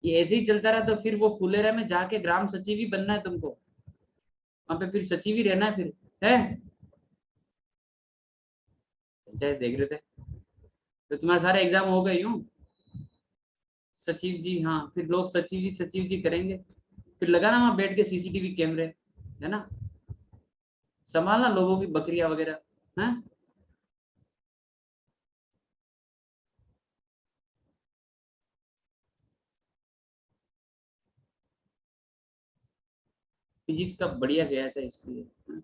ये ऐसे ही चलता रहा तो फिर वो फुलेरा में जाके ग्राम सचिव ही बनना है तुमको। वहां पे फिर सचिव ही रहना है फिर, है? पंचायत देख रहे थे तो तुम्हारे सारे एग्जाम हो गए यूं। सचिव जी, हाँ, फिर लोग सचिव जी करेंगे। फिर लगाना वहां बैठ के सीसीटीवी कैमरे, है ना, संभालना लोगों की बकरियां वगैरह, है? फिजिक्स का बढ़िया गया था इसलिए, हाँ?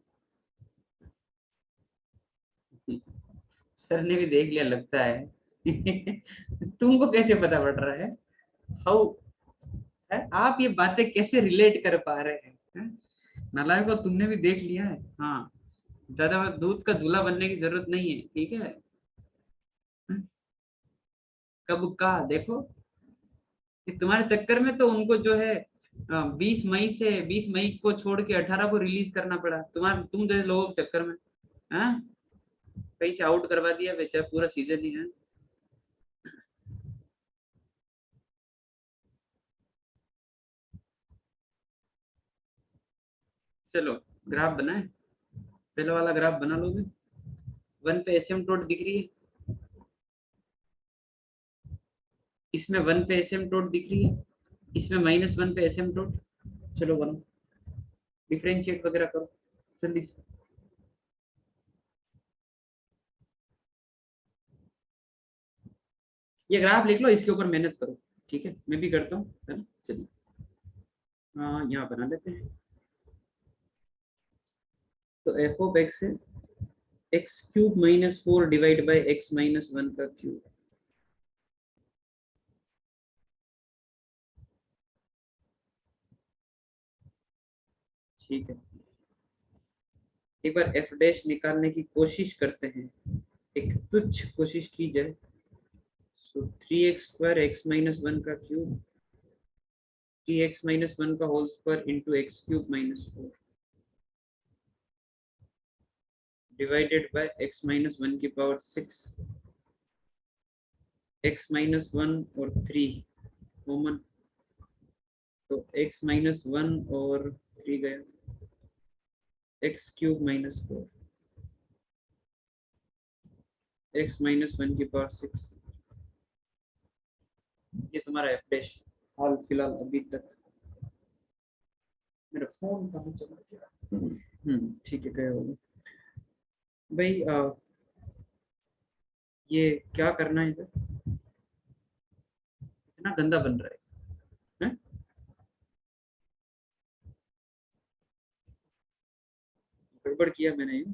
सर ने भी देख लिया लगता है। तुमको कैसे पता पड़ रहा है? हाउ, है आप ये बातें कैसे रिलेट कर पा रहे हैं, हैं? नालायक को, तुमने भी देख लिया है, हाँ। ज्यादा दूध का दूल्हा बनने की जरूरत नहीं है, ठीक है। कब का देखो, कि तुम्हारे चक्कर में तो उनको जो है 20 मई को छोड़ के 18 को रिलीज करना पड़ा, तुम जैसे लोगों के चक्कर में, हाँ। कहीं से आउट करवा दिया बेचारा, पूरा सीजन ही है। चलो, ग्राफ बनाए, पहला वाला ग्राफ बना लोगे। 1 पे एसिम्पटोट दिख रही है, इसमें 1 पे एसिम्पटोट दिख रही है, इसमें -1 पे एसिम्पटोट। चलो बनो, डिफरेंशिएट वगैरह करो जल्दी से। ये ग्राफ लिख लो, इसके ऊपर मेहनत करो, ठीक है, मैं भी करता हूँ, है ना, चलिए। हाँ, यहाँ बना लेते हैं। तो एफ ऑफ एक्स है x³ - 4 डिवाइड बाई x-1 का क्यूब। ठीक है, एक बार एफ डैश निकालने की कोशिश करते हैं, एक तुच्छ कोशिश की जाए। सो 3x² x-1 का क्यूब, 3x-1 का whole square into x³ - 4 divided by x-1 की पावर 6, x-1 और 3 कॉमन, तो x-1 और 3 गया, x³ - 4, x-1 की पावर 6। ये तुम्हारा एफ डैश हाल फिलहाल अभी तक। मेरा फोन कहाँ चला गया? ठीक है, गया होगा भाई। ये क्या करना है इधर, इतना गंदा बन रहा है, हैं? गड़बड़ किया मैंने ये।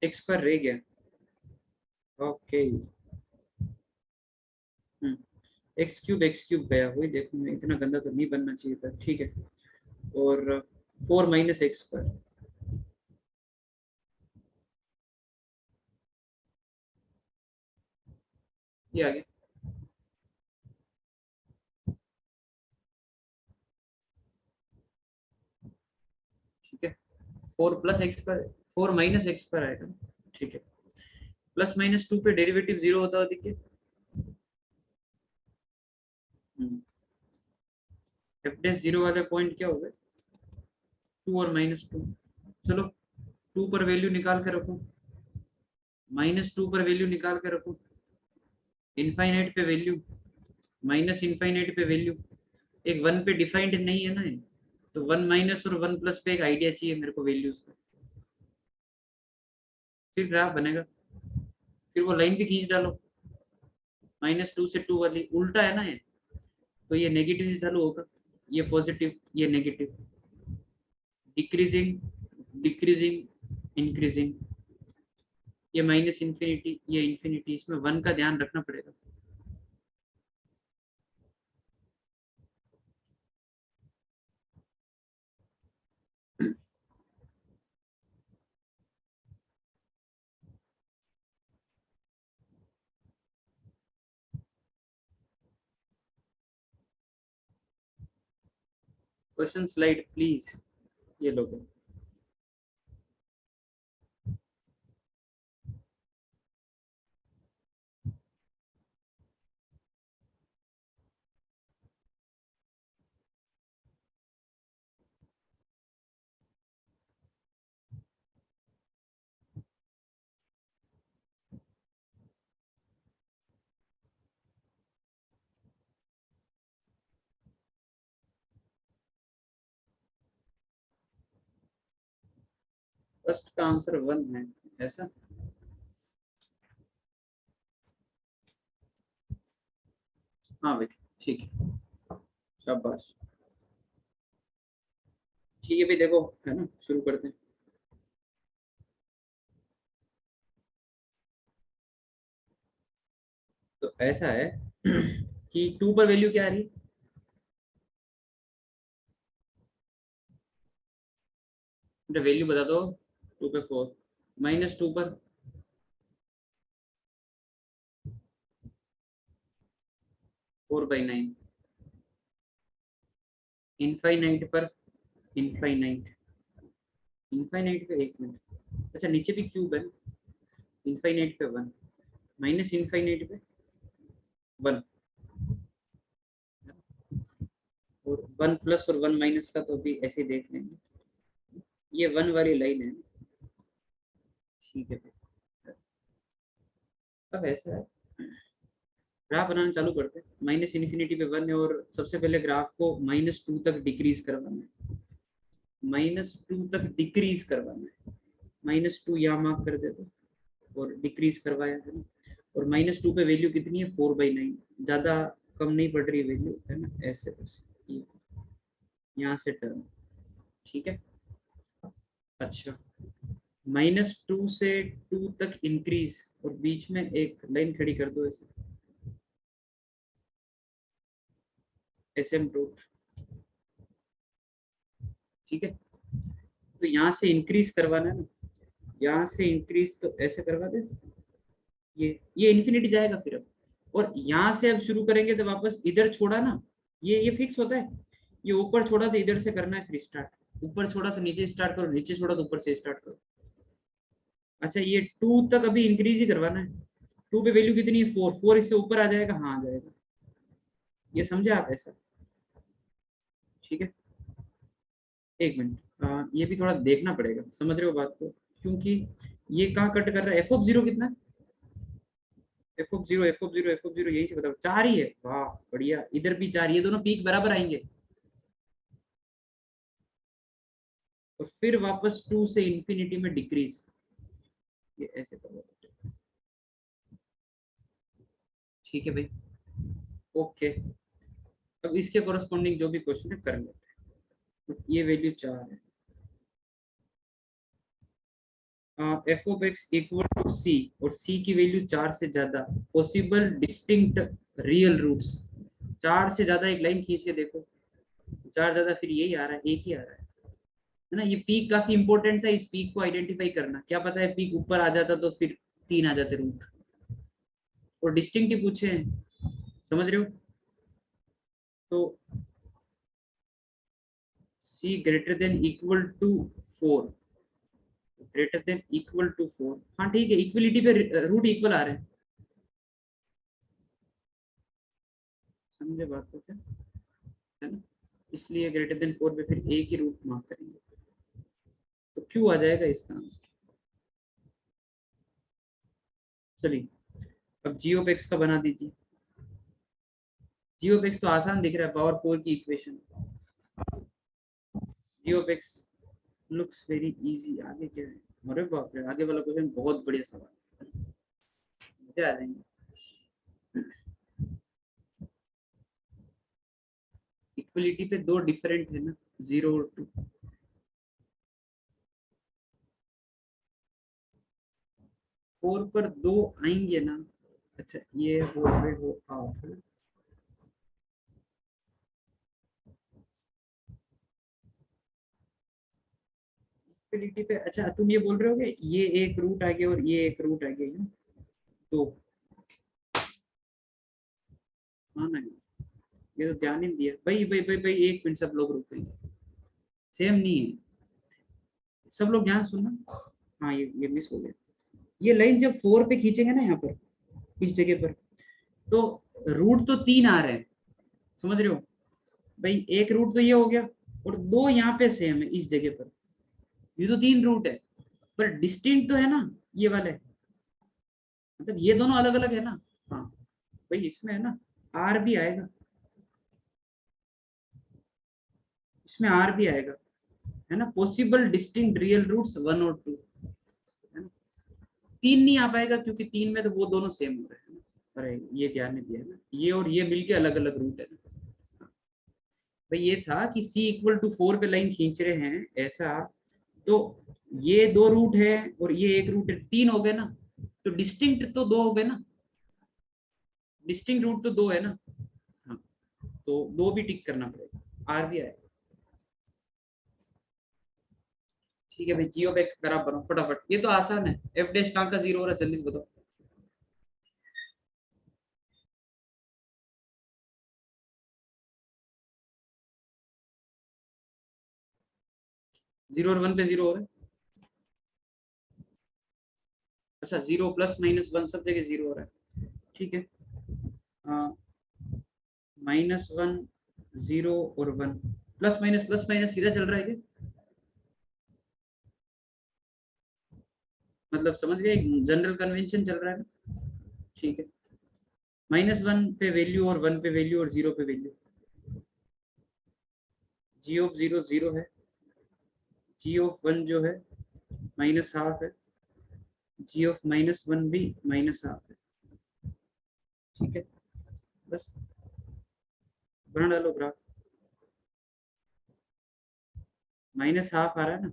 एक्स पर रह गया, ओके। x³ गया, वही देखो मैं, इतना गंदा तो नहीं बनना चाहिए था, ठीक है। और 4 - x², ये आ गया। ठीक है, 4 प्लस एक्स पर 4 माइनस एक्स पर आएगा। ठीक है, प्लस माइनस 2 पे डेरिवेटिव 0 होता है देखिए। एफ डैश 0 वाले पॉइंट क्या हो गए, 2 और -2। चलो 2 पर वैल्यू निकाल के रखो, -2 पर वैल्यू निकाल के रखो, इनफाइनाइट पे वैल्यू, माइनस इनफाइनाइट पे वैल्यू, एक 1 पे डिफाइंड नहीं है ना ये, तो 1 माइनस और 1 प्लस पे एक आइडिया चाहिए मेरे को वैल्यूज का, फिर ग्राफ बनेगा। फिर वो लाइन भी खींच डालो, -2 से 2 वाली उल्टा है ना ये, तो ये नेगेटिव से चालू होगा, ये पॉजिटिव ये नेगेटिव, डिक्रीजिंग डिक्रीजिंग इंक्रीजिंग, ये माइनस इन्फिनिटी ये इन्फिनिटी, इसमें 1 का ध्यान रखना पड़ेगा। क्वेश्चन स्लाइड प्लीज, ये लोग फर्स्ट का आंसर 1 है ऐसा। हाँ भाई ठीक है, शाबाश। ठीक है भाई, देखो है ना, शुरू करते हैं। तो ऐसा है कि 2 पर वैल्यू क्या आ रही है, वैल्यू बता दो। 2 पे 4, -2 पर 4/9, इनफाइनाइट पर इनफाइनाइट, इनफाइनाइट पे 1 मिनट, अच्छा नीचे भी क्यूब है, इनफाइनाइट पे 1, माइनस इनफाइनाइट पे 1, और 1 प्लस और 1 माइनस का तो अभी ऐसे ही देख लेंगे, ये 1 वाली लाइन है। ठीक है, अब ऐसा है, ग्राफ बनाना चालू करते हैं। माइनस इन्फिनिटी पे 1 है और सबसे पहले ग्राफ को -2 तक डिक्रीज करवाना है, -2 तक डिक्रीज करवाना है, -2 यहाँ मार्क कर देते और डिक्रीज करवाया है ना, और -2 पे वैल्यू कितनी है, 4/9, ज्यादा कम नहीं पड़ रही है वैल्यू है ना, ऐसे बस यहाँ से टर्म। ठीक है, अच्छा -2 से 2 तक इंक्रीज, और बीच में एक लाइन खड़ी कर दो ऐसे, एसिम्प्टोट। ठीक है, तो यहाँ से इंक्रीज करवाना है ना, यहाँ से इंक्रीज तो ऐसे करवा दे, ये इन्फिनिटी जाएगा फिर अब, और यहाँ से अब शुरू करेंगे तो वापस इधर छोड़ा ना, ये फिक्स होता है, ये ऊपर छोड़ा तो इधर से करना है फिर स्टार्ट, ऊपर छोड़ा तो नीचे स्टार्ट करो, नीचे छोड़ा तो ऊपर से स्टार्ट करो। अच्छा ये 2 तक अभी इंक्रीज ही करवाना है, 2 पे वैल्यू कितनी है, 4, 4 इससे ऊपर आ जाएगा, हाँ आ जाएगा, ये समझे आप ऐसा। ठीक है, एक मिनट, ये भी थोड़ा देखना पड़ेगा, समझ रहे हो बात को, क्योंकि ये कहाँ कट कर रहा है, f(0) कितना, f(0) यही से बताओ, 4 ही है, वाह बढ़िया, इधर भी 4, ये दोनों पीक बराबर आएंगे, और फिर वापस 2 से इंफिनिटी में डिक्रीज, ये ऐसे करो। ठीक है भाई, ओके, अब इसके कोरस्पॉन्डिंग जो भी क्वेश्चन है कर लेते हैं। ये वैल्यू 4 है, f(x) इक्वल टू c, और c की वैल्यू 4 से ज्यादा, पॉसिबल डिस्टिंक्ट रियल रूट्स, 4 से ज्यादा एक लाइन खींच के देखो, 4 ज्यादा फिर यही आ रहा है, एक ही आ रहा है ना, ये पीक काफी इंपॉर्टेंट था, इस पीक को आइडेंटिफाई करना, क्या पता है पीक ऊपर आ जाता तो फिर 3 आ जाते रूट। और डिस्टिंक्ट ही पूछे हैं, समझ रहे हो? तो c greater than equal to 4, greater than equal to 4, हाँ ठीक है, इक्वलिटी पे रूट इक्वल आ रहे हैं, समझे बात को क्या है ना? इसलिए ग्रेटर देन 4 पे फिर एक ही रूट मार्क करेंगे, तो क्यों आ जाएगा इसका आंसर। चलिए अब जी ऑफ एक्स का बना दीजिए। जी ऑफ एक्स तो आसान दिख रहा है, पावर 4 की इक्वेशन। जी of x looks very easy. आगे क्या है? अरे बाप रे, आगे वाला क्वेश्चन बहुत बढ़िया सवाल, मजे आ जाएंगे। इक्वलिटी पे दो डिफरेंट है ना, 0 और 2। 4 पर दो आएंगे ना। अच्छा ये हो आप इक्वलिटी पे। अच्छा तुम ये बोल रहे हो कि ये एक रूट आ गया और ये एक रूट आ गया, तो हाँ ना, ये तो ध्यान ही नहीं दिया भाई। भाई एक मिनट, सब लोग रुकेंगे, सेम नहीं है, सब लोग ध्यान सुनना। हाँ ये मिस हो गया। ये लाइन जब 4 पे खींचेंगे ना, यहाँ पर इस जगह पर, तो रूट तो 3 आ रहे हैं, समझ रहे हो भाई? एक रूट तो ये हो गया, और दो यहाँ पे सेम है इस जगह पर, ये तो 3 रूट है, पर डिस्टिंक्ट तो है ना ये वाले, मतलब ये दोनों अलग अलग है ना। हाँ भाई इसमें है ना, आर भी आएगा, इसमें आर भी आएगा, है ना? पॉसिबल डिस्टिंक्ट रियल रूट्स 1 और 2, है ना? 3 नहीं आ पाएगा, क्योंकि 3 में तो वो दोनों सेम हो रहे हैं ना। अरे ये ध्यान नहीं दिया ना, ये और ये मिलके अलग अलग रूट है ना। भाई ये था कि c इक्वल टू 4 पे लाइन खींच रहे हैं ऐसा, तो ये दो रूट है और ये एक रूट है, 3 हो गए ना, तो डिस्टिंक्ट तो 2 हो गए ना, डिस्टिंक्ट रूट तो 2 है ना। हाँ तो 2 भी टिक करना पड़ेगा, आर भी आएगा। ठीक है भाई, जी ऑफ एक्स करा बनाओ फटाफट, ये तो आसान है। एफ डैश कहाँ का 0 हो रहा है, जल्दी से बताओ। 0 और 1 पे 0 हो रहा है। अच्छा 0 प्लस माइनस 1 सब जगह 0 हो रहा है, ठीक है। -1 0 और 1, प्लस माइनस सीधा चल रहा है क्या? मतलब समझ गए, जनरल कन्वेंशन चल रहा है ना, ठीक है। -1 पे वैल्यू और 1 पे वैल्यू और 0 पे वैल्यू। जी ऑफ 0 0 है, जी ऑफ 1 जो है -½ है, जी ऑफ -1 भी -½ है, ठीक है। बस बना डालो ग्राफ, -½ आ रहा है ना,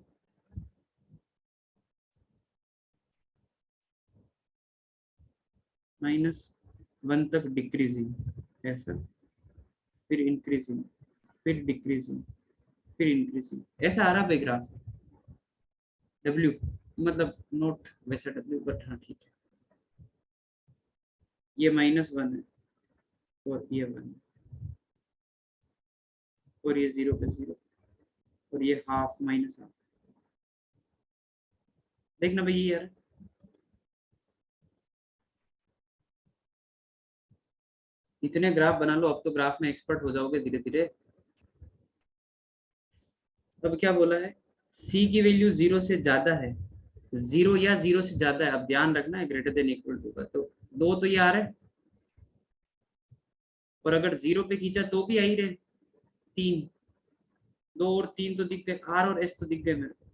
-1 तक डिक्रीजिंग ऐसा, फिर इंक्रीजिंग, फिर डिक्रीजिंग, फिर इंक्रीजिंग, ऐसा आ रहा है ग्राफ। डब्ल्यू मतलब नोट वैसा डब्ल्यू, बट हाँ ठीक है। ये -1 है और ये 1 और ये 0 पे 0 और ये हाफ -½ देखना भाई ये यार। इतने ग्राफ बना लो, अब तो ग्राफ में एक्सपर्ट हो जाओगे धीरे धीरे। अब क्या बोला है, सी की वैल्यू 0 से ज्यादा है, 0 या 0 से ज्यादा है, अब ध्यान रखना है ग्रेटर देन इक्वल टू का, तो दो तो ये आ रहा है, और अगर 0 पे खींचा तो भी आ ही रहे 3, 2 और 3 तो दिख गए, आर और एस तो दिख गए मेरे को,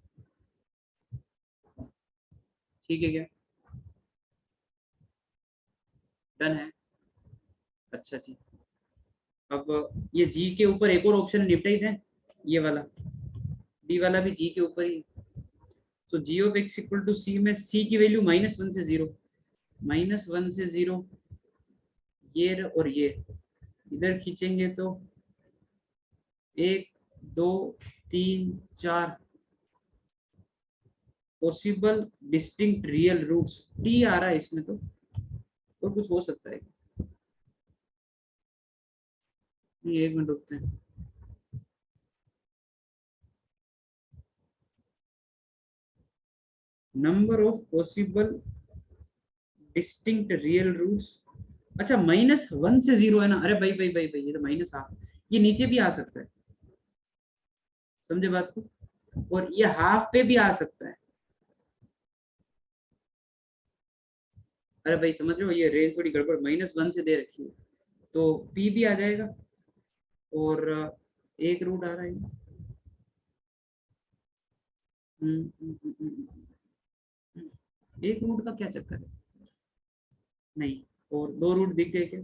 ठीक है क्या? डन है। अच्छा जी, अब ये जी के ऊपर एक और ऑप्शन निपटा ही दें, ये वाला डी वाला भी जी के ऊपर ही। तो जी ऑफ एक्स इक्वल टू सी में सी की वैल्यू -1 से 0, -1 से 0, ये और ये इधर खींचेंगे तो 1 2 3 4 possible distinct real roots, t आ रहा है इसमें तो, और कुछ हो सकता है? नहीं, 1 मिनट रुकते हैं। Number of possible distinct real roots. अच्छा, -1 से 0 है ना? अरे भाई भाई भाई भाई, ये तो -1/2, ये नीचे भी आ सकता है, समझे बात को? और ये हाफ पे भी आ सकता है। अरे भाई समझ रहे हो, ये रेंज थोड़ी गड़बड़, -1 से दे रखी है, तो पी भी आ जाएगा। और एक रूट आ रहा है। एक रूट का क्या चक्कर है? नहीं, और 2 रूट दिख गए क्या?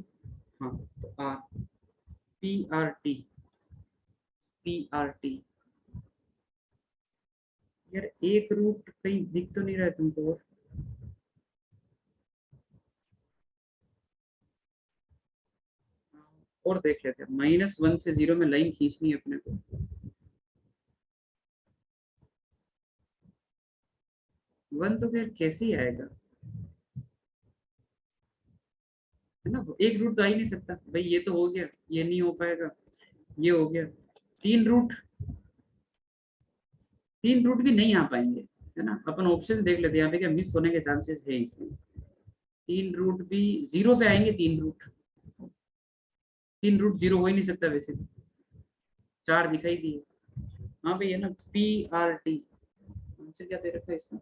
हाँ, तो आर, PRT, PRT। यार एक रूट कहीं दिख तो नहीं रहा है तुमको? और देख लेते हैं, -1 से 0 में लाइन खींचनी है अपने को। 1 तो खैर कैसे ही आएगा, है ना? एक रूट तो आ ही नहीं सकता भाई, ये तो हो गया, ये नहीं हो पाएगा, ये हो गया। 3 रूट, 3 रूट भी नहीं आ पाएंगे, है ना? अपन ऑप्शन देख लेते हैं, यहाँ पे क्या मिस होने के चांसेस है इसमें। 3 रूट भी 0 पे आएंगे, 3 रूट, 3 रूट 0 हो ही नहीं सकता वैसे भी। 4 दिखाई दिए। हाँ भाई, है ना, PRT। आंसर क्या दे रखा है इसका?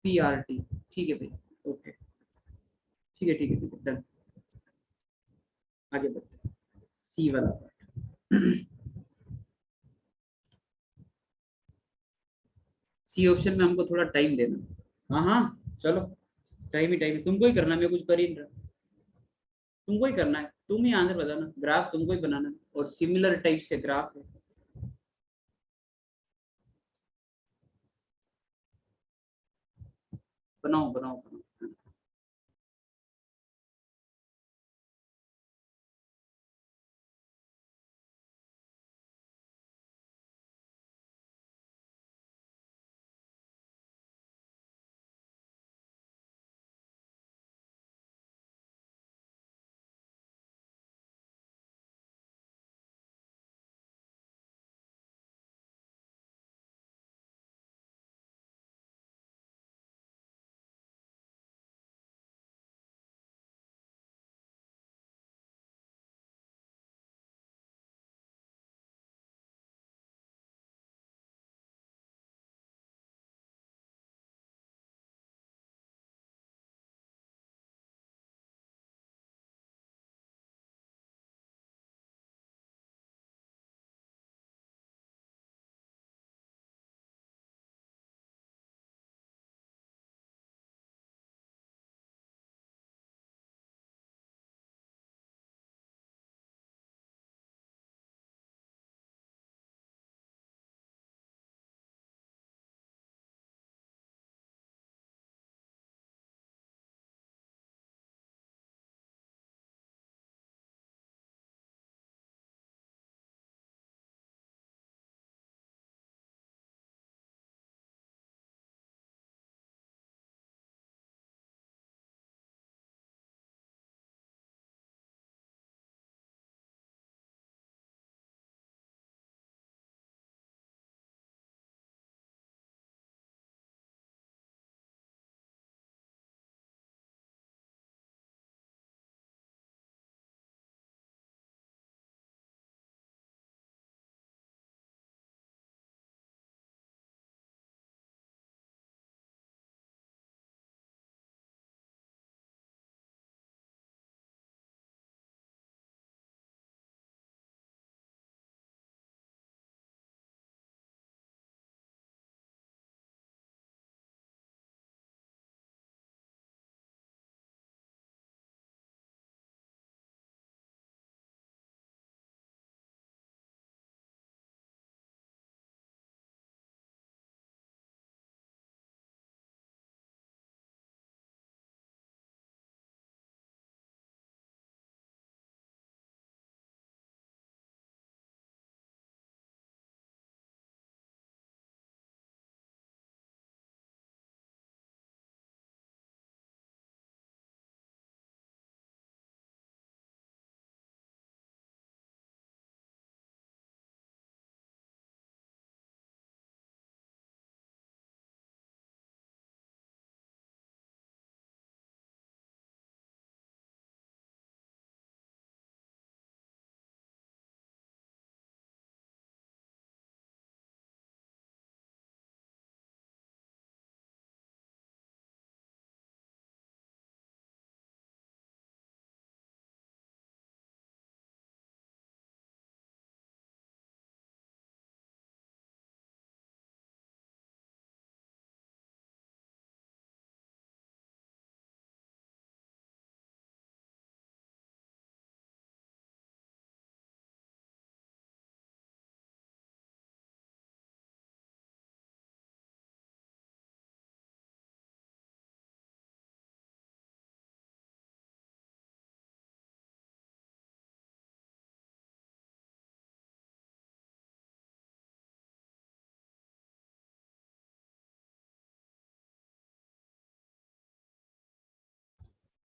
PRT। ठीक है भाई, ओके, ठीक है ठीक है ठीक है, डन। आगे बढ़ते हैं, सी वाला पार्ट। सी ऑप्शन में हमको थोड़ा टाइम देना। हाँ हाँ, चलो, टाइम ही टाइम, तुमको ही करना है, मैं कुछ कर ही नहीं रहा। तुमको ही करना है, तुम ही आंसर बताना, ग्राफ तुमको ही बनाना है, और सिमिलर टाइप से ग्राफ है। बनाओ बनाओ बनाओ।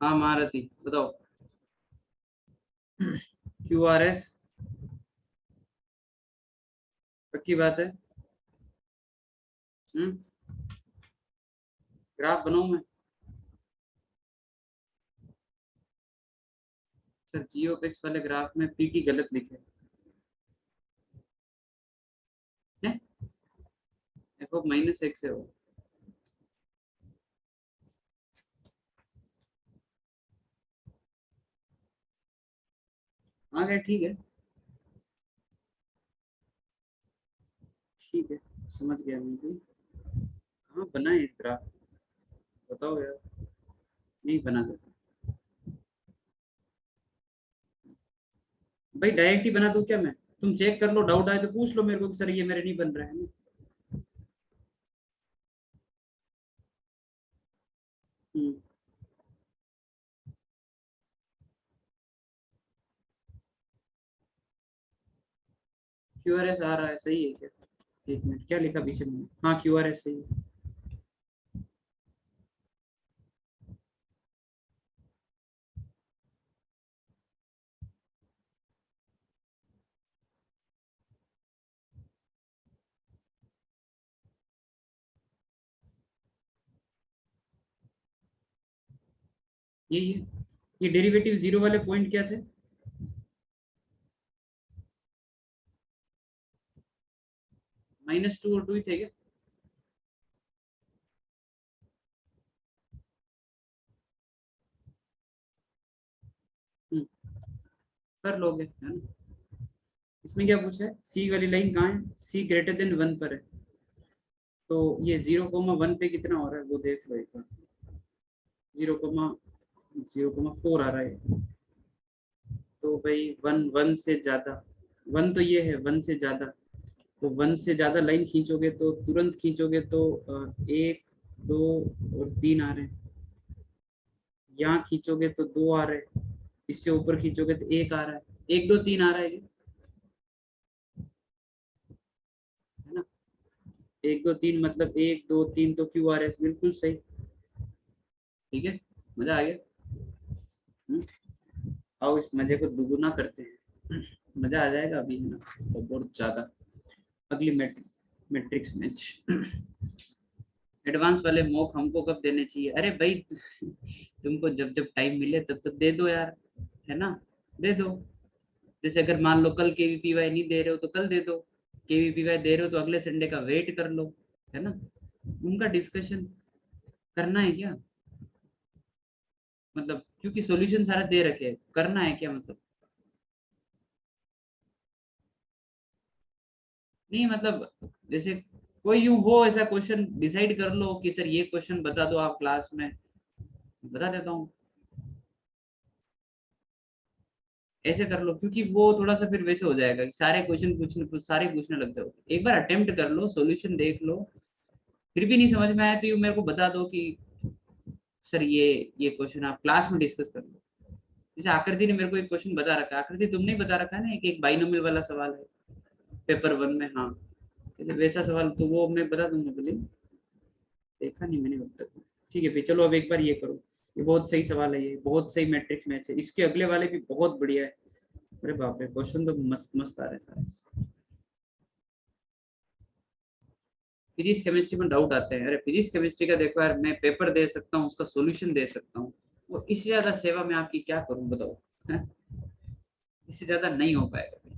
हाँ महारथी बताओ। QRS पक्की बात है। हम्म। ग्राफ बनाऊं मैं? सर जियोपेक्स वाले ग्राफ में पीटी गलत लिखे है। f(-x) है वो। आ गया ठीक है। ठीक है समझ गया मैं भी। कहाँ बना है इस ग्राफ? बताओ यार। नहीं बना देता भाई, डायरेक्ट ही बना दूं क्या मैं? तुम चेक कर लो, डाउट आए तो पूछ लो मेरे को कि सर ये मेरे नहीं बन रहा है ना। हम्म। QRS आ रहा है सही है क्या? एक मिनट, क्या लिखा पीछे मैंने? हाँ QRS सही है। यही है। ये डेरिवेटिव जीरो वाले पॉइंट क्या थे? -2 और 2 ही थे क्या? हम्म, कर लोगे है ना। इसमें क्या पूछा है? सी वाली लाइन कहाँ है? सी ग्रेटर देन 1 पर है। तो ये 0,1 पे कितना हो रहा है वो देख लो एक बार। 0,4 आ रहा है। तो भाई 1 से ज्यादा, 1 तो ये है 1 से ज्यादा। तो 1 से ज्यादा लाइन खींचोगे तो तुरंत खींचोगे तो 1, 2 और 3 आ रहे हैं। यहाँ खींचोगे तो 2 आ रहे हैं। इससे ऊपर खींचोगे तो 1 आ रहा है। 1, 2, 3 आ रहा है ना। 1, 2, 3 मतलब 1, 2, 3 तो QRS बिल्कुल सही। ठीक है। मजा आ गया। हम्म, आओ इस मजे को दुगुना करते हैं। मजा आ जाएगा अभी है ना, तो बहुत ज्यादा। अगली मैट्रिक्स मैच। एडवांस वाले मॉक हमको कब देने चाहिए? अरे भाई तुमको जब जब टाइम मिले तब तब दे दो यार, है ना। दे दो। जैसे अगर मान लो कल KVPY नहीं दे रहे हो तो कल दे दो। KVPY दे रहे हो तो अगले संडे का वेट कर लो, है ना। उनका डिस्कशन करना है क्या? मतलब क्योंकि सॉल्यूशन सारा दे रखे हैं, करना है क्या मतलब? नहीं मतलब जैसे कोई यूं हो ऐसा क्वेश्चन डिसाइड कर लो कि सर ये क्वेश्चन बता दो आप क्लास में, बता देता हूँ। ऐसे कर लो क्योंकि वो थोड़ा सा फिर वैसे हो जाएगा कि सारे क्वेश्चन पूछने सारे पूछने लग जाओ। एक बार अटेम्प्ट कर लो, सॉल्यूशन देख लो। फिर भी नहीं समझ में आया तो यू मेरे को बता दो कि सर ये क्वेश्चन आप क्लास में डिस्कस कर लो। जैसे आकृति ने मेरे को एक क्वेश्चन बता रखा है, आकृति तुमने ही बता रखा है ना, एक बाइनोमियल वाला सवाल है पेपर 1 में। हाँ जैसे वैसा सवाल तो वो मैं बता दूंगा बोले। देखा नहीं मैंने अब तक। ठीक है फिर चलो अब एक बार ये करो। ये बहुत सही सवाल है, ये बहुत सही मैट्रिक्स मैच है, इसके अगले वाले भी बहुत बढ़िया है। अरे बाप रे क्वेश्चन तो मस्त मस्त आ रहे हैं सारे। फिजिक्स केमिस्ट्री में डाउट आते हैं। अरे फिजिक्स केमिस्ट्री का देखो यार, मैं पेपर दे सकता हूँ, उसका सॉल्यूशन दे सकता हूँ। वो इससे ज्यादा सेवा मैं आपकी क्या करूँ बताओ। इससे ज्यादा नहीं हो पाएगा।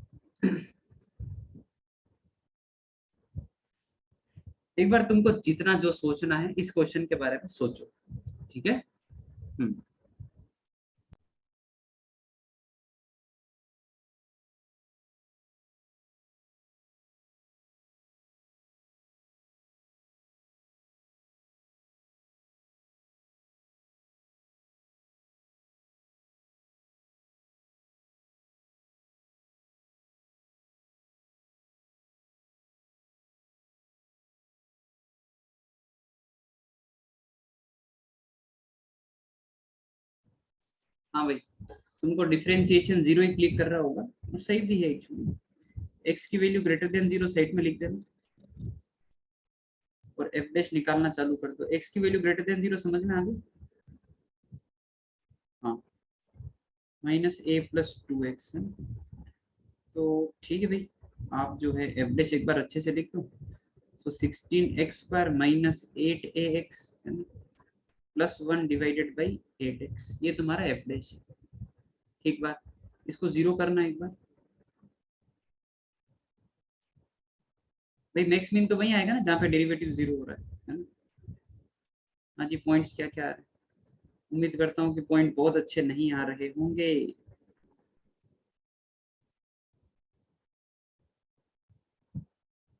एक बार तुमको जितना जो सोचना है इस क्वेश्चन के बारे में सोचो। ठीक है। हम्म। हाँ भाई, तुमको डिफरेंशिएशन जीरो ही क्लिक कर रहा होगा, वो सही भी है एक्चुअली। एक्स की value greater than zero set में लिख देना और एफ डैश निकालना चालू कर दो। एक्स की वैल्यू ग्रेटर देन जीरो समझ में आ गई। -a+2x है ना। तो ठीक है भाई, आप जो है एवरेज एक बार अच्छे से लिख दो। सो 16x² -8ax है ना, +1 डिवाइडेड बाई 8x, ये तुम्हारा एवरेज है। ठीक बात, इसको जीरो करना एक बार। भाई मैक्स मीन तो वही आएगा ना जहाँ पे डेरिवेटिव जीरो हो रहा है ना। हाँ जी, पॉइंट्स क्या क्या आ रहे हैं? उम्मीद करता हूँ कि पॉइंट बहुत अच्छे नहीं आ रहे होंगे।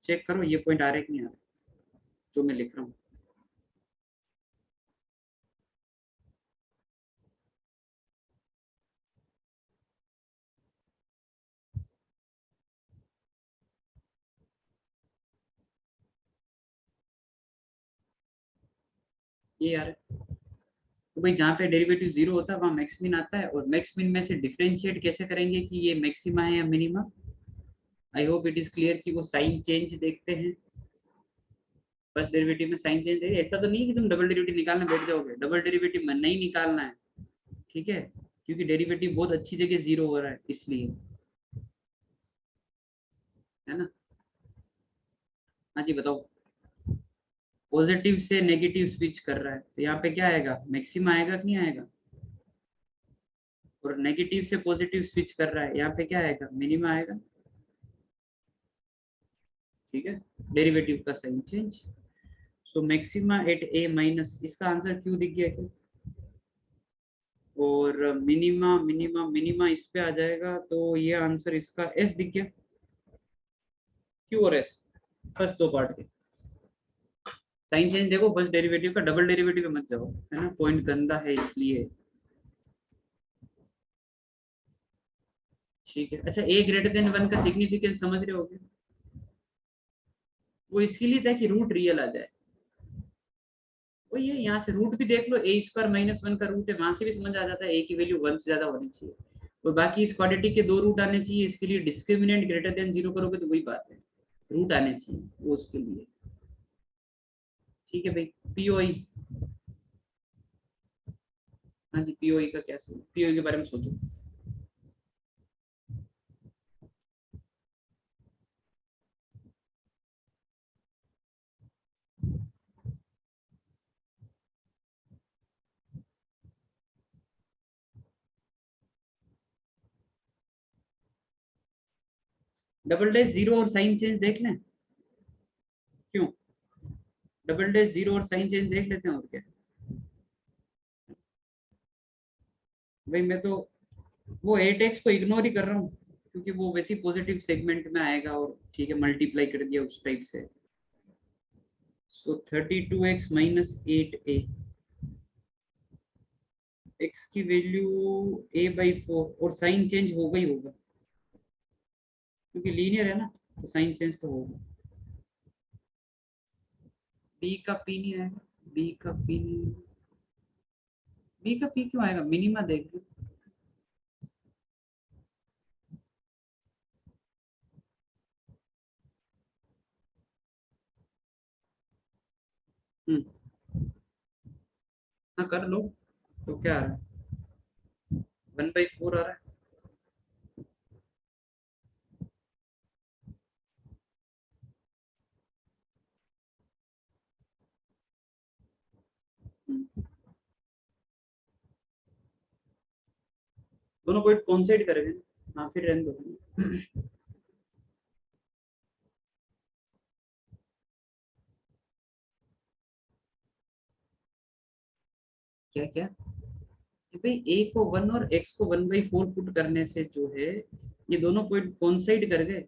चेक करो ये पॉइंट आ रहे कि नहीं आ रहे जो मैं लिख रहा हूँ। ये आ रहा है। तो भाई जहाँ पे डेरिवेटिव जीरो होता है वहाँ मैक्स मीन आता है, और मैक्स मीन में से डिफरेंशिएट कैसे करेंगे कि ये मैक्सिमा है या minima. I hope it is clear कि वो साइन चेंज देखते हैं। फर्स्ट डेरिवेटिव में साइन चेंज है, ऐसा तो नहीं कि तुम डबल डेरिवेटिव निकालने बैठ जाओगे, डबल डेरिवेटिव में नहीं निकालना है। ठीक है, क्योंकि डेरिवेटिव बहुत अच्छी जगह जीरो हो रहा है इसलिए, है ना। हाँ जी बताओ। पॉजिटिव से नेगेटिव स्विच कर रहा है तो यहाँ पे क्या आएगा, मैक्सिमा आएगा कि नहीं आएगा। और नेगेटिव से पॉजिटिव स्विच कर रहा है, यहाँ पे क्या आएगा, मिनिमा आएगा। ठीक है, डेरिवेटिव का sign change. So maxima at a minus, इसका आंसर क्यों दिख गया क्या। और मिनिमा मिनिमा मिनिमा इस पे आ जाएगा, तो ये आंसर इसका एस दिख गया। क्यू और एस, फर्स्ट दो पार्ट के साइन चेंज देखो, फर्स्ट डेरिवेटिव का, डबल डेरिवेटिव पे मत जाओ, है ना, पॉइंट गंदा है इसलिए। ठीक है, अच्छा ए ग्रेटर देन 1 का सिग्निफिकेंस समझ रहे होगे। वो इसके लिए था कि रूट रियल आ जाए। वो ये यहाँ से रूट भी देख लो, a² - 1 का रूट है, वहां से भी समझ आ जाता है a की वैल्यू 1 से ज्यादा होनी चाहिए। और बाकी इस क्वाड्रेटिक के दो रूट आने चाहिए, इसके लिए डिस्क्रिमिनेंट ग्रेटर देन 0 करोगे तो वही बात है, रूट आने चाहिए वो उसके लिए। ठीक है भाई, पीओई। हाँ जी, पीओई का कैसे, पीओई के बारे में सोचो। डबल डैश जीरो और साइन चेंज देख लें। क्यों, डबल डैश जीरो और साइन चेंज देख लेते हैं, और क्या। भाई मैं तो वो 8x को इग्नोर ही कर रहा हूँ, क्योंकि वो वैसे पॉजिटिव सेगमेंट में आएगा, और ठीक है मल्टीप्लाई कर दिया उस टाइप से। सो 32x - 8a, x की वैल्यू a/4, और साइन चेंज होगा ही होगा, क्योंकि लीनियर है ना, तो साइन चेंज तो होगा। b का p नहीं आएगा, b का p नहीं, b का p क्यों आएगा, मिनिमा देख लो। हम्म, हाँ कर लो। तो क्या आ रहा है, 1/4 आ रहा है। दोनों पॉइंट कॉन्साइड करेंगे। हाँ फिर रहने दो। क्या क्या, भाई ए को 1 और x को 1/4 पुट करने से जो है, ये दोनों पॉइंट कॉन्साइड कर गए,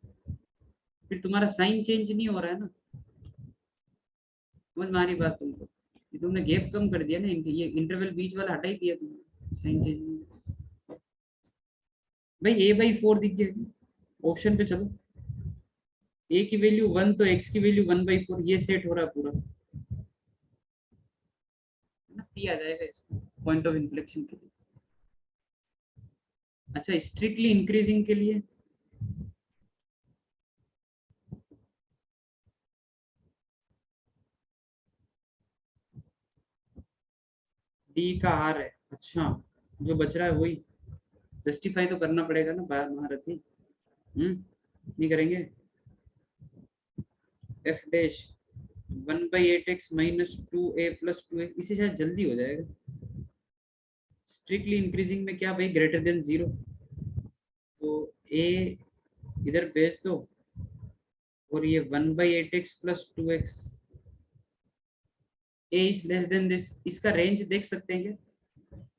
फिर तुम्हारा साइन चेंज नहीं हो रहा है ना। समझ में आ रही बात तुमको, ये तुमने गैप कम कर दिया ना, ये इंटरवल बीच वाला हटा ही दिया तुमने, साइन चेंज नहीं। भाई a/4 दिख गया, ऑप्शन पे चलो। a की वैल्यू 1 तो x की वैल्यू 1/4, ये सेट हो रहा है पूरा, है ना, p आ जाएगा इसमें पॉइंट ऑफ इन्फ्लेक्शन के लिए। अच्छा, स्ट्रिक्टली इंक्रीजिंग के लिए d का r है, अच्छा जो बच रहा है वही। जस्टिफाई तो करना पड़ेगा ना महारथी। नहीं करेंगे। F dash 1/8x minus 2a plus 2a, इसे शायद जल्दी हो जाएगा। स्ट्रिक्टली इंक्रीजिंग में क्या भाई, ग्रेटर देन 0, तो a इधर भेज दो और ये 1/8x plus 2x, a is less than this. इसका रेंज देख सकते हैं क्या,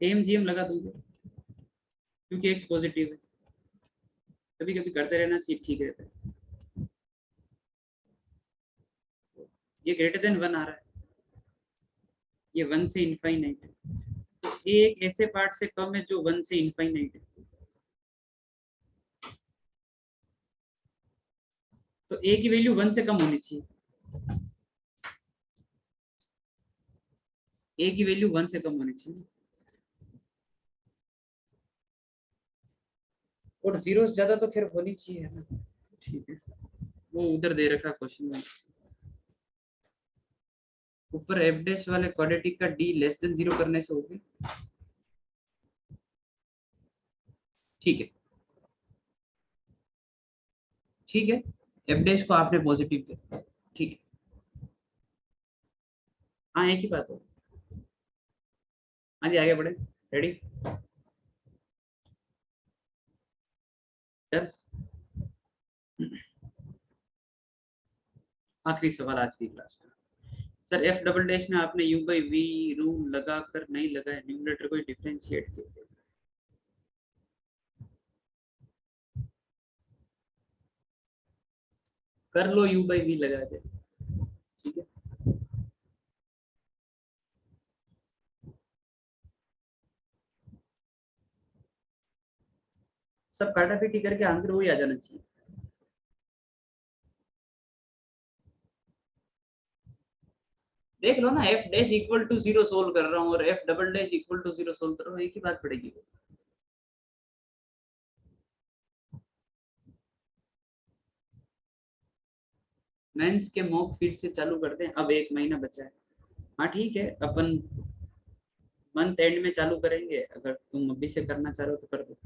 एमजीएम लगा दूंगे क्योंकि x पॉजिटिव है। कभी कभी करते रहना चाहिए, ठीक रहता है। ये ग्रेटर देन 1 आ रहा है, ये 1 से इनफाइनाइट है, तो a एक ऐसे पार्ट से कम है जो 1 से इनफाइनाइट है, तो a की वैल्यू 1 से कम होनी चाहिए, a की वैल्यू 1 से कम होनी चाहिए, और 0 से ज्यादा तो खैर होनी चाहिए, है ना। ठीक है, वो उधर दे रखा क्वेश्चन में ऊपर, एफ डैश वाले क्वाड्रेटिक का d लेस देन 0 करने से होगी। ठीक है, ठीक है, एफ डैश को आपने पॉजिटिव किया, ठीक है। हाँ, एक ही बात हो। हाँ जी, आगे बढ़े, रेडी। आखिरी सवाल आज की क्लास का। सर एफ डबल डैश में आपने u बाई वी रूल लगाकर नहीं लगाया, न्यूमरेटर को डिफरेंशिएट किया, कर लो u बाई वी लगा के, ठीक है। सब काटा पीटी करके आंसर वही आ जाना चाहिए। देख लो ना, f dash equal to 0 solve कर रहा हूँ और f double dash equal to 0 solve कर रहा हूँ, एक ही बात पड़ेगी। मेंस के मॉक फिर से चालू करते हैं, अब 1 महीना बचा है। हाँ ठीक है, अपन मंथ एंड में चालू करेंगे, अगर तुम अभी से करना चाह रहे हो तो कर दो।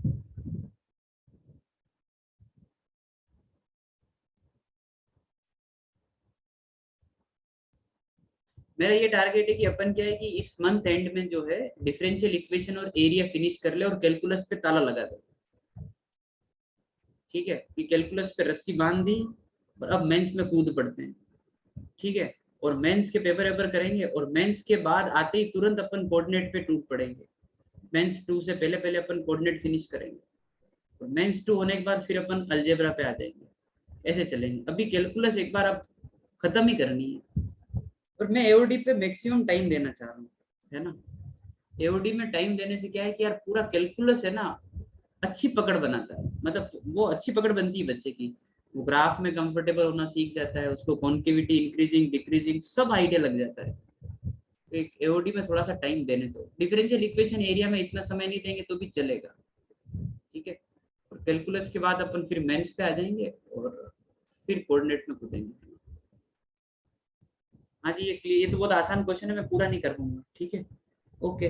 मेरा ये टारगेट है कि अपन क्या है कि इस मंथ एंड में जो है डिफरेंशियल इक्वेशन और एरिया फिनिश कर ले और कैलकुलस पे ताला लगा दे। ठीक है, कि कैलकुलस पे रस्सी बांध दी और अब मेंस में कूद पड़ते हैं। ठीक है, और मेंस के पेपर वेपर करेंगे और मेंस के बाद आते ही तुरंत अपन कोऑर्डिनेट पे टूट पड़ेंगे। मेंस 2 से पहले पहले अपन कोऑर्डिनेट फिनिश करेंगे और मेंस 2 होने के बाद फिर अपन अलजेब्रा पे आ जाएंगे। ऐसे चलेंगे, अभी कैलकुलस एक बार अब खत्म ही करनी है। और मैं एओडी पे मैक्सिमम टाइम देना चाह रहा हूँ, है ना। एओडी में टाइम देने से क्या है कि यार पूरा कैलकुलस है ना, अच्छी पकड़ बनाता है, मतलब वो अच्छी पकड़ बनती है बच्चे की, वो ग्राफ में कंफर्टेबल होना सीख जाता है, उसको कॉन्केविटी इंक्रीजिंग डिक्रीजिंग सब आइडिया लग जाता है। तो एक एओडी में थोड़ा सा टाइम देने दो, डिफरेंशियल इक्वेशन एरिया में इतना समय नहीं देंगे तो भी चलेगा। ठीक है, और कैलकुलस के बाद अपन फिर मेंस पे आ जाएंगे और फिर कोऑर्डिनेट में कूदेंगे। हाँ जी, ये तो बहुत आसान क्वेश्चन है, मैं पूरा नहीं कर पाऊंगा। ठीक है, ओके।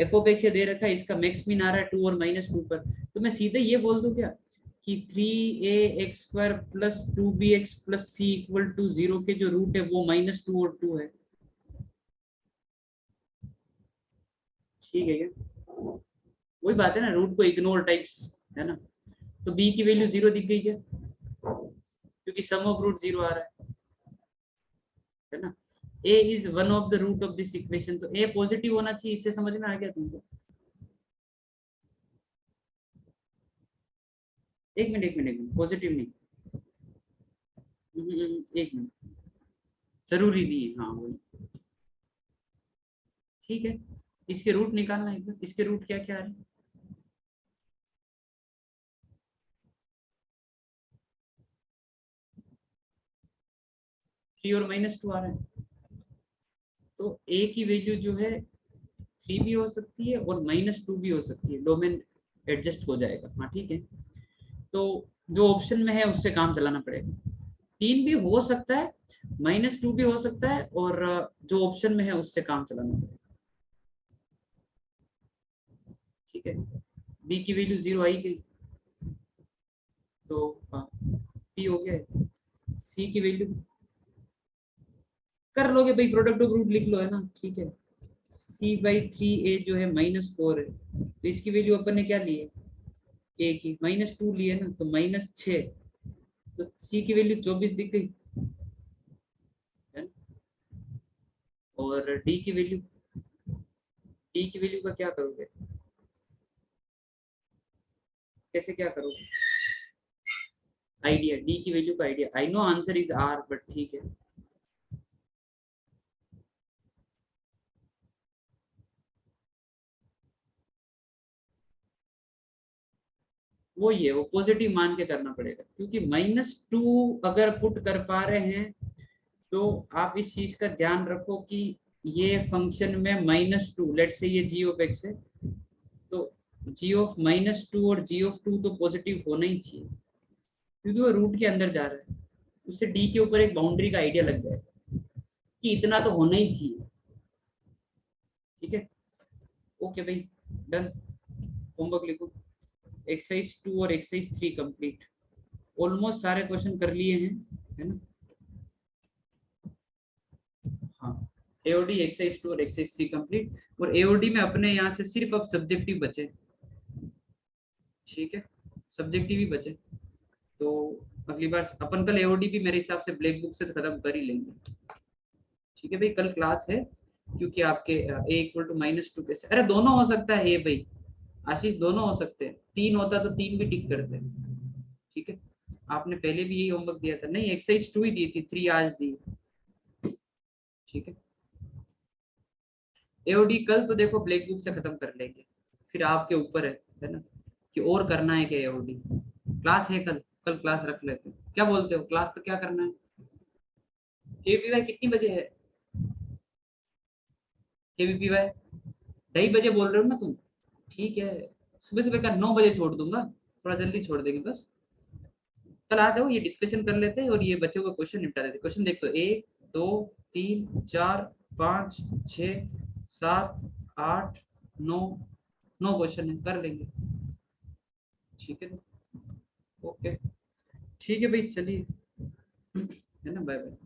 एफ ऑफ एक्स दे रखा है, इसका मैक्स मीन आ रहा है 2 और -2 पर, तो मैं सीधे ये बोल दूं क्या कि 3ax² plus 2bx plus c equal to 0 के जो रूट है वो -2 और 2 है। ठीक है क्या, वही बात है ना, रूट को इग्नोर टाइप्स, है ना। तो b की वैल्यू 0 दिख गई क्या, क्योंकि सम ऑफ रूट 0 आ रहा है ना। a is one of the root of this equation, तो a पॉजिटिव होना चाहिए, इससे समझ में आ गया तुमको। एक मिनट पॉजिटिव नहीं, एक मिनट, जरूरी नहीं है, हाँ वही। ठीक है, इसके रूट निकालना है, इसके रूट क्या क्या है। 3 और -2 आ रहे हैं, तो a की वैल्यू जो है 3 भी हो सकती है और -2 भी हो सकती है, डोमेन एडजस्ट हो जाएगा। हाँ ठीक है, तो जो ऑप्शन में है उससे काम चलाना पड़ेगा। 3 भी हो सकता है, -2 भी हो सकता है, और जो ऑप्शन में है उससे काम चलाना पड़ेगा। ठीक है, बी की वैल्यू 0 आई गई तो पी हो गया। सी की वैल्यू कर लोगे भाई, प्रोडक्ट ऑफ रूट लिख लो, है ना, ठीक है। C/3A जो है -4 है, तो इसकी वैल्यू अपन ने क्या ली है, ए की -2 ली है ना, तो -6, तो सी की वैल्यू 24 दिख गई है ना। और डी की वैल्यू का क्या करोगे, कैसे क्या करोगे, आइडिया, डी की वैल्यू का idea, I know answer is R but ठीक है। वो ये वो पॉजिटिव मान के करना पड़ेगा, क्योंकि -2 अगर पुट कर पा रहे हैं तो आप इस चीज का ध्यान रखो कि ये फंक्शन में -2, लेट से ये जी ऑफ एक्स है, तो जी ऑफ -2 और जी ऑफ 2 तो पॉजिटिव होना ही चाहिए, क्योंकि वो रूट के अंदर जा रहा है। उससे डी के ऊपर एक बाउंड्री का आइडिया लग जाएगा कि इतना तो होना ही चाहिए, ठीक है। ओके भाई, डन। होमवर्क लिखो, एक्सरसाइज 2 और एक्सरसाइज 3 कंप्लीट, ऑलमोस्ट सारे क्वेश्चन कर लिए हैं, है ना। हाँ, एओडी एक्सरसाइज 2 और एक्सरसाइज 3 कंप्लीट, और एओडी में अपने यहाँ से सिर्फ अब सब्जेक्टिव बचे, ठीक है, सब्जेक्टिव ही बचे। तो अगली बार अपन कल एओडी भी मेरे हिसाब से ब्लैक बुक से खत्म कर ही लेंगे, ठीक है भाई। कल क्लास है, क्योंकि आपके a इक्वल टू -2 कैसे, अरे दोनों हो सकता है, ए भाई आशीष, दोनों हो सकते हैं, 3 होता तो 3 भी टिक करते हैं, ठीक है। आपने पहले भी यही होमवर्क दिया था, नहीं एक्सरसाइज 2 ही दी थी, 3 आज दी, ठीक है। एओडी कल तो देखो ब्लैक बुक से खत्म कर लेंगे, फिर आपके ऊपर है ना, कि और करना है क्या एओडी। क्लास है कल, कल क्लास रख लेते हैं, क्या बोलते हो, क्लास पे क्या करना है। केवीपीवाई कितनी बजे है, केवीपीवाई 2:30 बजे बोल रहे हो ना तुम, ठीक है। सुबह सुबह का 9 बजे छोड़ दूंगा, थोड़ा जल्दी छोड़ देंगे बस। कल आ जाओ, ये डिस्कशन कर लेते हैं और ये बचे हुए क्वेश्चन निपटा देते। क्वेश्चन देख, तो 1 2 3 4 5 6 7 8 9, 9 क्वेश्चन है, कर लेंगे, ठीक है। ओके, ठीक है भाई, चलिए, है ना, बाय बाय।